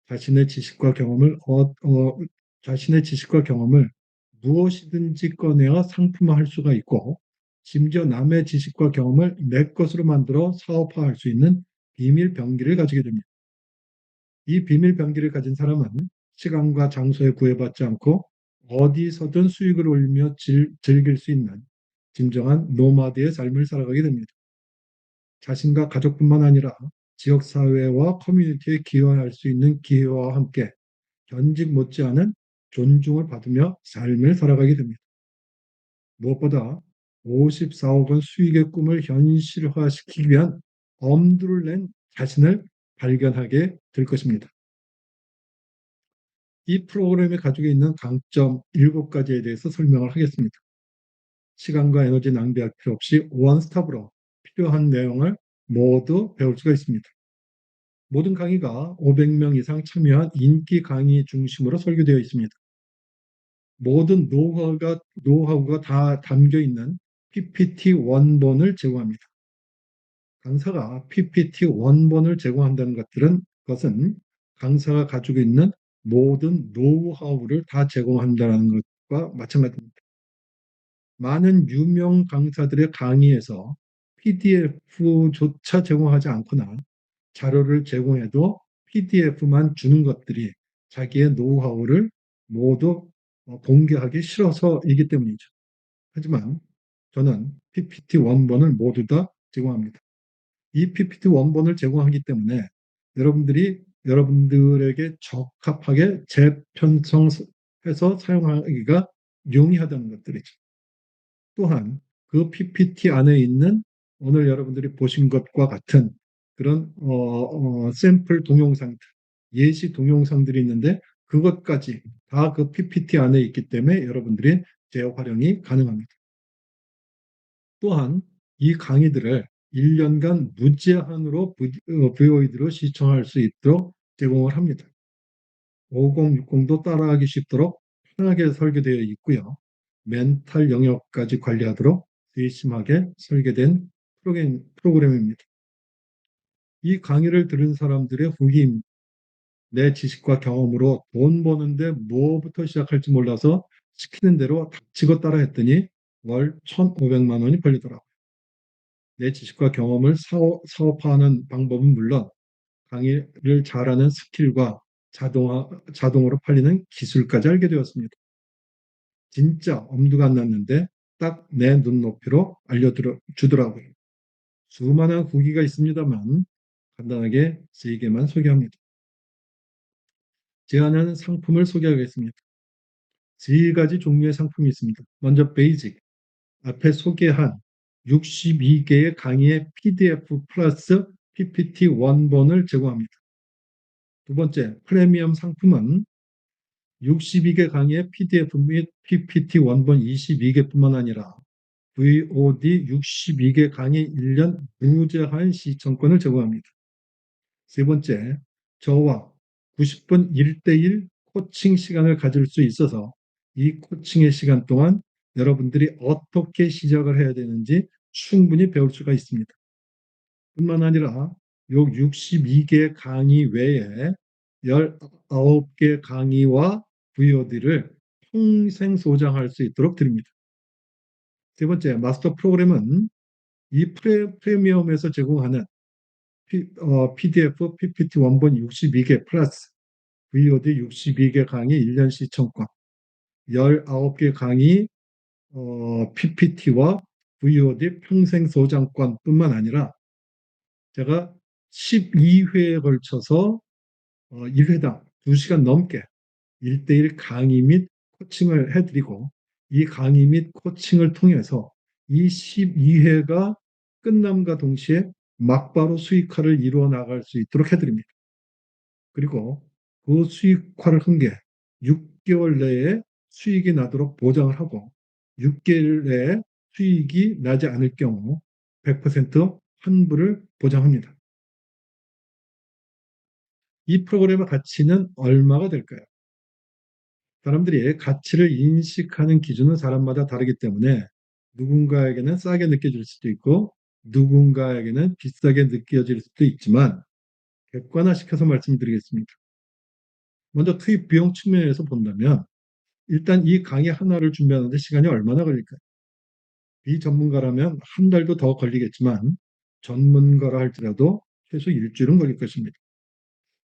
자신의 지식과 경험을 무엇이든지 꺼내어 상품화할 수가 있고 심지어 남의 지식과 경험을 내 것으로 만들어 사업화할 수 있는 비밀 병기를 가지게 됩니다. 이 비밀 병기를 가진 사람은 시간과 장소에 구애받지 않고 어디서든 수익을 올리며 즐길 수 있는 진정한 노마드의 삶을 살아가게 됩니다. 자신과 가족뿐만 아니라 지역사회와 커뮤니티에 기여할 수 있는 기회와 함께 현직 못지않은 존중을 받으며 삶을 살아가게 됩니다. 무엇보다 54억 원 수익의 꿈을 현실화시키기 위한 엄두를 낸 자신을 발견하게 될 것입니다. 이 프로그램이 가지고 있는 강점 7가지에 대해서 설명을 하겠습니다. 시간과 에너지 낭비할 필요 없이 원스톱으로 필요한 내용을 모두 배울 수가 있습니다. 모든 강의가 500명 이상 참여한 인기 강의 중심으로 설계되어 있습니다. 모든 노하우가 다 담겨 있는 PPT 원본을 제공합니다. 강사가 PPT 원본을 제공한다는 것은 강사가 가지고 있는 모든 노하우를 다 제공한다는 것과 마찬가지입니다. 많은 유명 강사들의 강의에서 PDF조차 제공하지 않거나 자료를 제공해도 PDF만 주는 것들이 자기의 노하우를 모두 공개하기 싫어서이기 때문이죠. 하지만 저는 PPT 원본을 모두 다 제공합니다. 이 PPT 원본을 제공하기 때문에 여러분들에게 적합하게 재편성해서 사용하기가 용이하다는 것들이죠. 또한 그 PPT 안에 있는 오늘 여러분들이 보신 것과 같은 그런 샘플 동영상들, 예시 동영상들이 있는데 그것까지 다 그 PPT 안에 있기 때문에 여러분들이 재활용이 가능합니다. 또한 이 강의들을 1년간 무제한으로 VOD로 시청할 수 있도록 제공을 합니다. 5060도 따라하기 쉽도록 편하게 설계되어 있고요. 멘탈 영역까지 관리하도록 세심하게 설계된 프로그램입니다. 이 강의를 들은 사람들의 후기입니다. 내 지식과 경험으로 돈 버는데 뭐부터 시작할지 몰라서 시키는 대로 닥치고 따라했더니 월 1,500만 원이 벌리더라고요. 내 지식과 경험을 사업화하는 방법은 물론 강의를 잘하는 스킬과 자동으로 팔리는 기술까지 알게 되었습니다. 진짜 엄두가 안 났는데 딱 내 눈높이로 알려주더라고요. 수많은 후기가 있습니다만 간단하게 3개만 소개합니다. 제안하는 상품을 소개하겠습니다. 3가지 종류의 상품이 있습니다. 먼저 베이직, 앞에 소개한 62개의 강의의 PDF 플러스 PPT 원본을 제공합니다. 두 번째, 프리미엄 상품은 62개 강의의 PDF 및 PPT 원본 22개뿐만 아니라 VOD 62개 강의 1년 무제한 시청권을 제공합니다. 세 번째, 저와 90분 1대1 코칭 시간을 가질 수 있어서 이 코칭의 시간 동안 여러분들이 어떻게 시작을 해야 되는지 충분히 배울 수가 있습니다. 뿐만 아니라 요 62개 강의 외에 19개 강의와 VOD를 평생 소장할 수 있도록 드립니다. 세 번째, 마스터 프로그램은 이 프리미엄에서 제공하는 PDF, PPT 원본 62개 플러스 VOD 62개 강의 1년 시청권, 19개 강의 PPT와 VOD 평생 소장권 뿐만 아니라 제가 12회에 걸쳐서 1회당 2시간 넘게 1대1 강의 및 코칭을 해드리고 이 강의 및 코칭을 통해서 이 12회가 끝남과 동시에 막바로 수익화를 이루어 나갈 수 있도록 해드립니다. 그리고 그 수익화를 한 게 6개월 내에 수익이 나도록 보장을 하고 6개월 내에 수익이 나지 않을 경우 100% 환불을 보장합니다. 이 프로그램의 가치는 얼마가 될까요? 사람들이 가치를 인식하는 기준은 사람마다 다르기 때문에 누군가에게는 싸게 느껴질 수도 있고 누군가에게는 비싸게 느껴질 수도 있지만 객관화시켜서 말씀드리겠습니다. 먼저 투입 비용 측면에서 본다면 일단 이 강의 하나를 준비하는데 시간이 얼마나 걸릴까요? 비전문가라면 한 달도 더 걸리겠지만 전문가라 할지라도 최소 일주일은 걸릴 것입니다.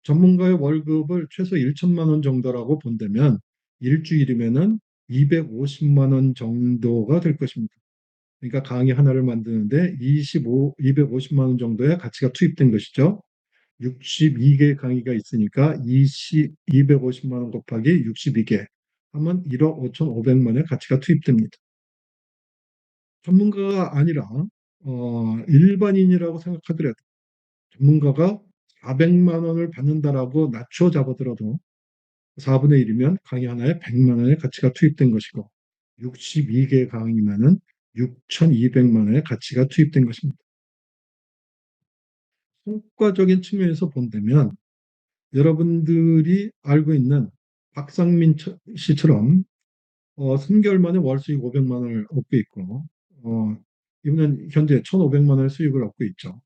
전문가의 월급을 최소 1천만 원 정도라고 본다면 일주일이면은 250만 원 정도가 될 것입니다. 그러니까 강의 하나를 만드는데 250만 원 정도의 가치가 투입된 것이죠. 62개 강의가 있으니까 250만 원 곱하기 62개 하면 1억 5,500만의 가치가 투입됩니다. 전문가가 아니라 일반인이라고 생각하더라도 전문가가 400만 원을 받는다라고 낮춰 잡아들어도 4분의 1이면 강의 하나에 100만 원의 가치가 투입된 것이고 62개 강의면은 6,200만 원의 가치가 투입된 것입니다. 성과적인 측면에서 본다면 여러분들이 알고 있는 박상민 씨처럼 3개월 만에 월 수익 500만 원을 얻고 있고, 이분은 현재 1,500만 원의 수익을 얻고 있죠.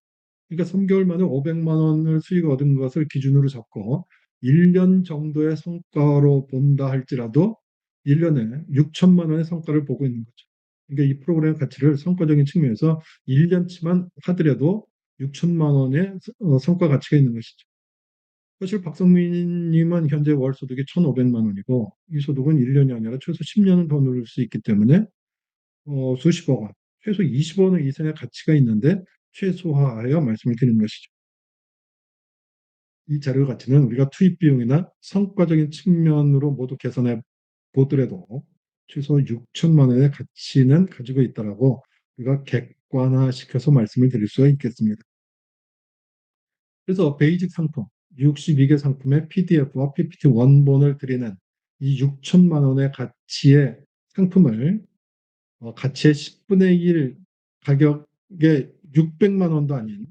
그러니까 3개월 만에 500만 원을 수익 얻은 것을 기준으로 잡고 1년 정도의 성과로 본다 할지라도 1년에 6천만 원의 성과를 보고 있는 거죠. 그러니까 이 프로그램의 가치를 성과적인 측면에서 1년치만 하더라도 6천만 원의 성과 가치가 있는 것이죠. 사실 박성민님은 현재 월 소득이 1,500만 원이고 이 소득은 1년이 아니라 최소 10년은 더 누릴 수 있기 때문에 수십억 원, 최소 20억 원 이상의 가치가 있는데 최소화하여 말씀을 드리는 것이죠. 이 자료 가치는 우리가 투입 비용이나 성과적인 측면으로 모두 계산해 보더라도 최소 6천만 원의 가치는 가지고 있다라고 우리가 객관화시켜서 말씀을 드릴 수가 있겠습니다. 그래서 베이직 상품, 62개 상품의 PDF와 PPT 원본을 드리는 이 6천만 원의 가치의 상품을 가치의 10분의 1 가격에 600만 원도 아닌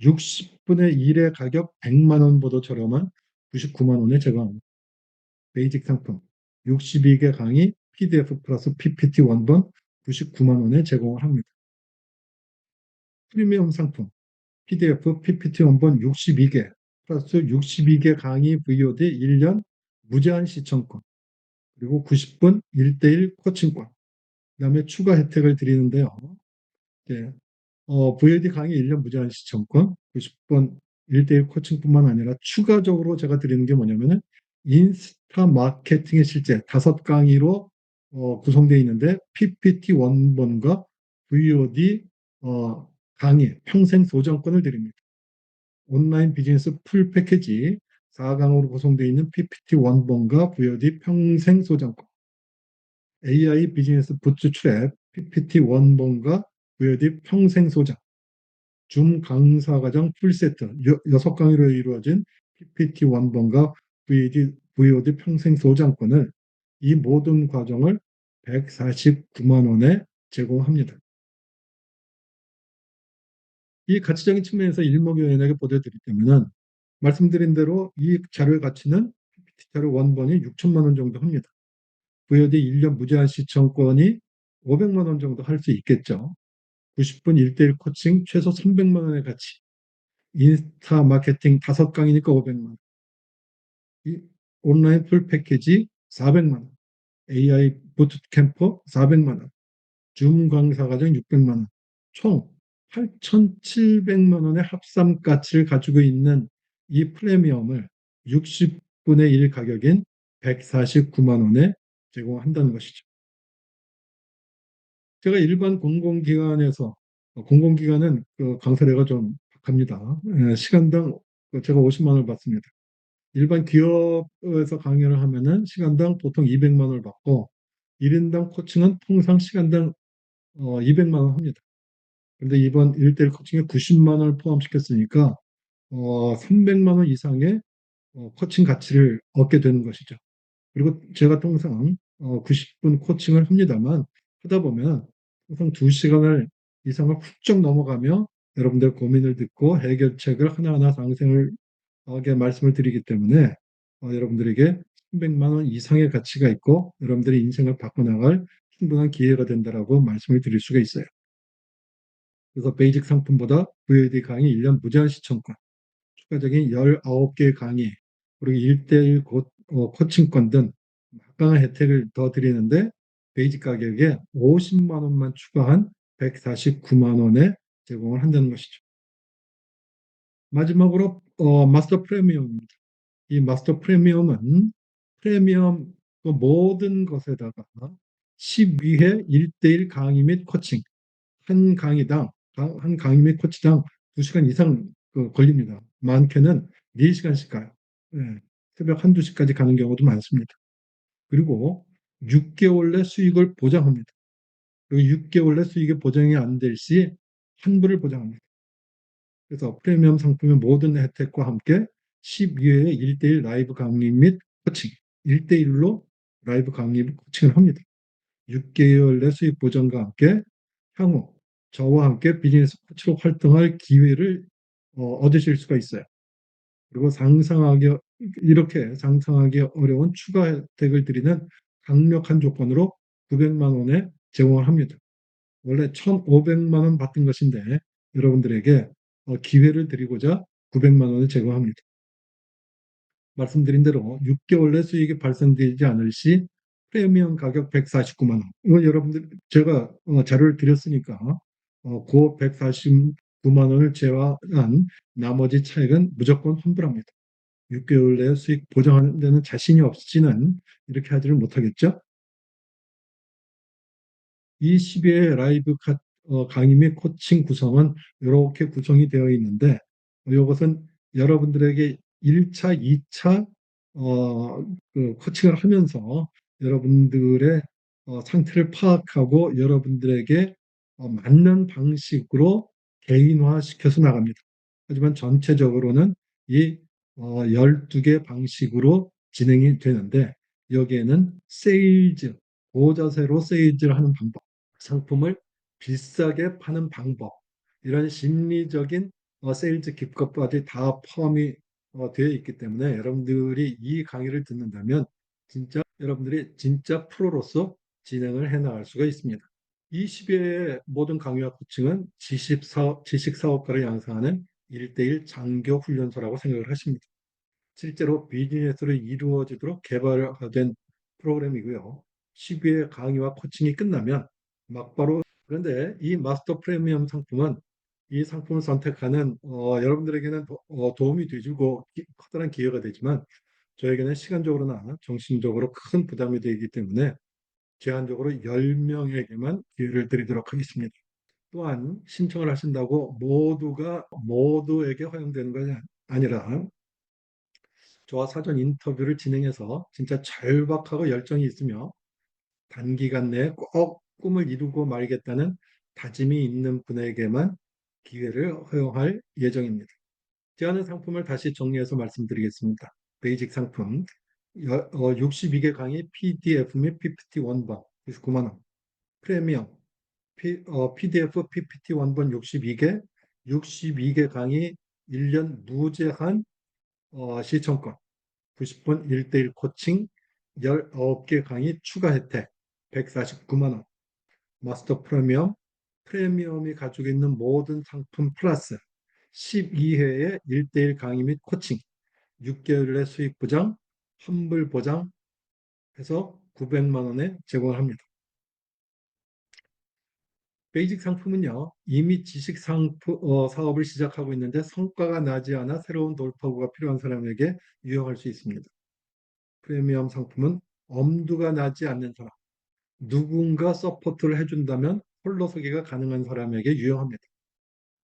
60분의 1의 가격 100만 원보다 저렴한 99만 원에 제공합니다. 베이직 상품 62개 강의 PDF 플러스 PPT 원본 99만 원에 제공을 합니다. 프리미엄 상품 PDF, PPT 원본 62개 플러스 62개 강의 VOD 1년 무제한 시청권 그리고 90분 1대1 코칭권 그 다음에 추가 혜택을 드리는데요. 네. VOD 강의 1년 무제한 시청권 90분 1대1 코칭뿐만 아니라 추가적으로 제가 드리는 게 뭐냐면은 인스타 마케팅의 실제 5강의로 구성되어 있는데 PPT 원본과 VOD 강의 평생 소장권을 드립니다. 온라인 비즈니스 풀 패키지 4강으로 구성되어 있는 PPT 원본과 VOD 평생 소장권 AI 비즈니스 부츠트랩 PPT 원본과 VOD 평생 소장 줌 강사 과정 풀세트 6강의로 이루어진 PPT 원본과 VOD 평생 소장권을 이 모든 과정을 149만 원에 제공합니다. 이 가치적인 측면에서 일목요연하게 보여드리기 때문에 말씀드린 대로 이 자료의 가치는 PPT 자료 원본이 6천만 원 정도 합니다. VOD 1년 무제한 시청권이 500만 원 정도 할 수 있겠죠. 90분 1대1 코칭 최소 300만 원의 가치. 인스타 마케팅 5강이니까 500만 원. 이 온라인 풀 패키지 400만 원. AI 부트캠프 400만 원. 줌 강사 과정 600만 원. 총 8,700만 원의 합산 가치를 가지고 있는 이 프리미엄을 60분의 1 가격인 149만 원에 제공한다는 것이죠. 제가 일반 공공기관에서 공공기관은 강사료가 좀 박합니다. 시간당 제가 50만 원을 받습니다. 일반 기업에서 강연을 하면은 시간당 보통 200만 원을 받고 1인당 코칭은 통상 시간당 200만 원 합니다. 그런데 이번 1대1 코칭에 90만 원을 포함시켰으니까 300만 원 이상의 코칭 가치를 얻게 되는 것이죠. 그리고 제가 통상 90분 코칭을 합니다만 하다 보면 항상 2시간을 이상을 훌쩍 넘어가며 여러분들 고민을 듣고 해결책을 하나하나 상생하게 말씀을 드리기 때문에 여러분들에게 300만 원 이상의 가치가 있고 여러분들의 인생을 바꿔나갈 충분한 기회가 된다라고 말씀을 드릴 수가 있어요. 그래서 베이직 상품보다 VOD 강의 1년 무제한 시청권, 추가적인 19개 강의, 그리고 1대1 코칭권 등 막강한 혜택을 더 드리는데 베이직 가격에 50만 원만 추가한 149만 원에 제공을 한다는 것이죠. 마지막으로 마스터 프리미엄입니다. 이 마스터 프리미엄은 프리미엄 모든 것에다가 12회 1대1 강의 및 코칭 한 강의 및 코치당 2시간 이상 걸립니다. 많게는 4시간씩 가요. 네, 새벽 1~2시까지 가는 경우도 많습니다. 그리고 6개월 내 수익을 보장합니다. 그리고 6개월 내 수익이 보장이 안 될 시 환불을 보장합니다. 그래서 프리미엄 상품의 모든 혜택과 함께 12회의 1대1 라이브 강의 및 코칭, 1대1로 라이브 강의 및 코칭을 합니다. 6개월 내 수익 보장과 함께 향후 저와 함께 비즈니스 코치로 활동할 기회를 얻으실 수가 있어요. 그리고 이렇게 상상하기 어려운 추가 혜택을 드리는 강력한 조건으로 900만 원에 제공을 합니다. 원래 1,500만 원 받던 것인데 여러분들에게 기회를 드리고자 900만 원을 제공합니다. 말씀드린 대로 6개월 내 수익이 발생되지 않을 시 프리미엄 가격 149만 원. 이건 여러분들 제가 자료를 드렸으니까 그 149만 원을 제외한 나머지 차액은 무조건 환불합니다. 6개월 내에 수익 보장하는 데는 자신이 없이는 이렇게 하지를 못하겠죠. 이 12회 라이브 강의 및 코칭 구성은 이렇게 구성이 되어 있는데 이것은 여러분들에게 1차, 2차 그 코칭을 하면서 여러분들의 상태를 파악하고 여러분들에게 맞는 방식으로 개인화시켜서 나갑니다. 하지만 전체적으로는 이 12개 방식으로 진행이 되는데 여기에는 세일즈, 고자세로 세일즈를 하는 방법, 상품을 비싸게 파는 방법, 이런 심리적인 세일즈 기법까지 다 포함이 되어 있기 때문에 여러분들이 이 강의를 듣는다면 진짜 여러분들이 진짜 프로로서 진행을 해나갈 수가 있습니다. 이 10회의 모든 강의와 코칭은 지식사업가를 양성하는 1대1 장교 훈련소라고 생각을 하십니다. 실제로 비즈니스로 이루어지도록 개발된 프로그램이고요. 12회 강의와 코칭이 끝나면 막바로 그런데 이 마스터 프리미엄 상품은 이 상품을 선택하는 여러분들에게는 도움이 되주고 커다란 기회가 되지만 저에게는 시간적으로나 정신적으로 큰 부담이 되기 때문에 제한적으로 10명에게만 기회를 드리도록 하겠습니다. 또한 신청을 하신다고 모두에게 허용되는 것이 아니라 저와 사전 인터뷰를 진행해서 진짜 절박하고 열정이 있으며 단기간 내에 꼭 꿈을 이루고 말겠다는 다짐이 있는 분에게만 기회를 허용할 예정입니다. 제안의 상품을 다시 정리해서 말씀드리겠습니다. 베이직 상품 62개 강의 PDF 및 PPT 원본 99만 원, 프리미엄 PDF PPT 원본 62개 강의 1년 무제한 시청권 90분 1대1 코칭 19개 강의 추가 혜택 149만 원, 마스터 프리미엄이 가지고 있는 모든 상품 플러스 12회의 1대1 강의 및 코칭 6개월의 수익 보장, 환불 보장 해서 900만 원에 제공을 합니다. 베이직 상품은요, 이미 지식 사업을 시작하고 있는데 성과가 나지 않아 새로운 돌파구가 필요한 사람에게 유용할 수 있습니다. 프리미엄 상품은 엄두가 나지 않는 사람, 누군가 서포트를 해준다면 홀로서기가 가능한 사람에게 유용합니다.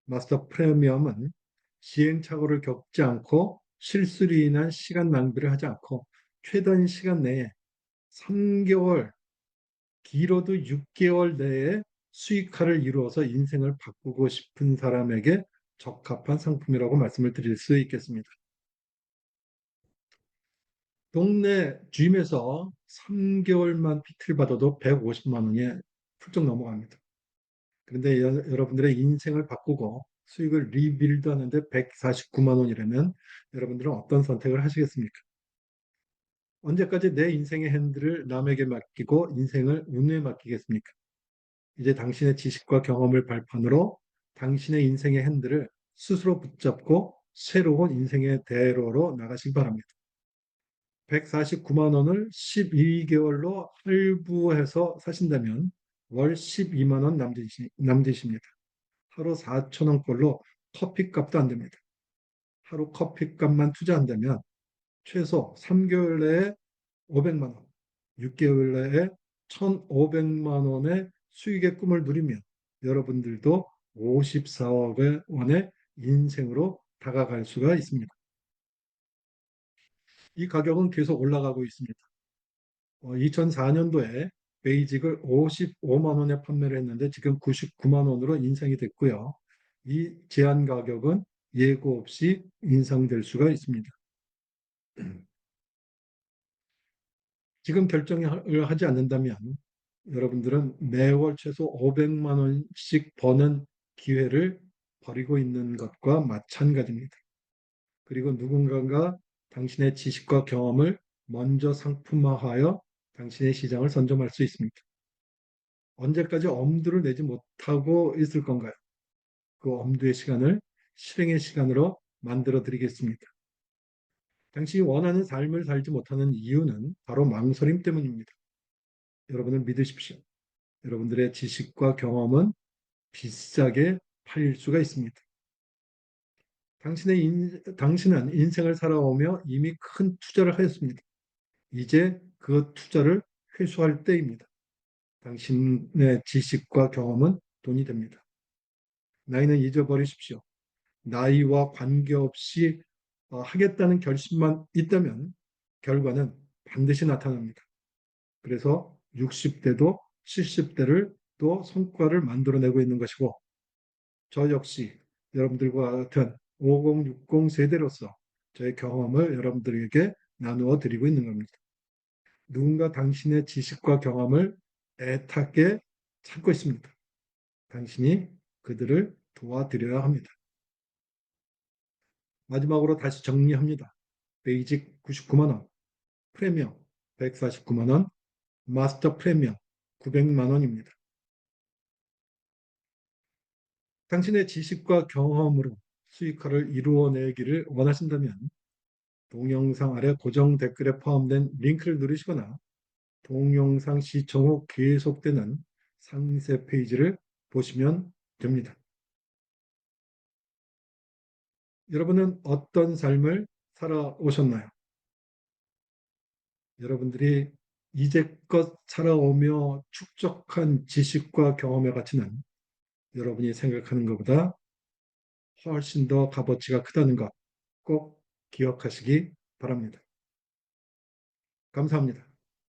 마스터 프리미엄은 시행착오를 겪지 않고 실수로 인한 시간 낭비를 하지 않고 최단 시간 내에 3개월, 길어도 6개월 내에 수익화를 이루어서 인생을 바꾸고 싶은 사람에게 적합한 상품이라고 말씀을 드릴 수 있겠습니다. 동네 gym에서 3개월만 PT를 받아도 150만 원이 훌쩍 넘어갑니다. 그런데 여러분들의 인생을 바꾸고 수익을 리빌드 하는데 149만 원이라면 여러분들은 어떤 선택을 하시겠습니까? 언제까지 내 인생의 핸들을 남에게 맡기고 인생을 운에 맡기겠습니까? 이제 당신의 지식과 경험을 발판으로 당신의 인생의 핸들을 스스로 붙잡고 새로운 인생의 대로로 나가시기 바랍니다. 149만 원을 12개월로 할부해서 사신다면 월 12만 원 남으십니다. 하루 4천 원꼴로 커피값도 안 됩니다. 하루 커피값만 투자한다면 최소 3개월 내에 500만 원, 6개월 내에 1,500만 원의 수익의 꿈을 누리면 여러분들도 54억 원의 인생으로 다가갈 수가 있습니다. 이 가격은 계속 올라가고 있습니다. 2004년도에 베이직을 55만 원에 판매를 했는데 지금 99만 원으로 인상이 됐고요. 이 제한 가격은 예고 없이 인상될 수가 있습니다. 지금 결정을 하지 않는다면 여러분들은 매월 최소 500만 원씩 버는 기회를 버리고 있는 것과 마찬가지입니다. 그리고 누군가가 당신의 지식과 경험을 먼저 상품화하여 당신의 시장을 선점할 수 있습니다. 언제까지 엄두를 내지 못하고 있을 건가요? 그 엄두의 시간을 실행의 시간으로 만들어 드리겠습니다. 당신이 원하는 삶을 살지 못하는 이유는 바로 망설임 때문입니다. 여러분을 믿으십시오. 여러분들의 지식과 경험은 비싸게 팔릴 수가 있습니다. 당신은 인생을 살아오며 이미 큰 투자를 하였습니다. 이제 그 투자를 회수할 때입니다. 당신의 지식과 경험은 돈이 됩니다. 나이는 잊어버리십시오. 나이와 관계없이 하겠다는 결심만 있다면 결과는 반드시 나타납니다. 그래서 60대도 70대를 또 성과를 만들어내고 있는 것이고, 저 역시 여러분들과 같은 5060 세대로서 저의 경험을 여러분들에게 나누어 드리고 있는 겁니다. 누군가 당신의 지식과 경험을 애타게 찾고 있습니다. 당신이 그들을 도와드려야 합니다. 마지막으로 다시 정리합니다. 베이직 99만 원, 프리미엄 149만 원, 마스터 프리미엄 900만 원입니다. 당신의 지식과 경험으로 수익화를 이루어내기를 원하신다면 동영상 아래 고정 댓글에 포함된 링크를 누르시거나 동영상 시청 후 계속되는 상세 페이지를 보시면 됩니다. 여러분은 어떤 삶을 살아오셨나요? 여러분들이 이제껏 살아오며 축적한 지식과 경험의 가치는 여러분이 생각하는 것보다 훨씬 더 값어치가 크다는 것 꼭 기억하시기 바랍니다. 감사합니다.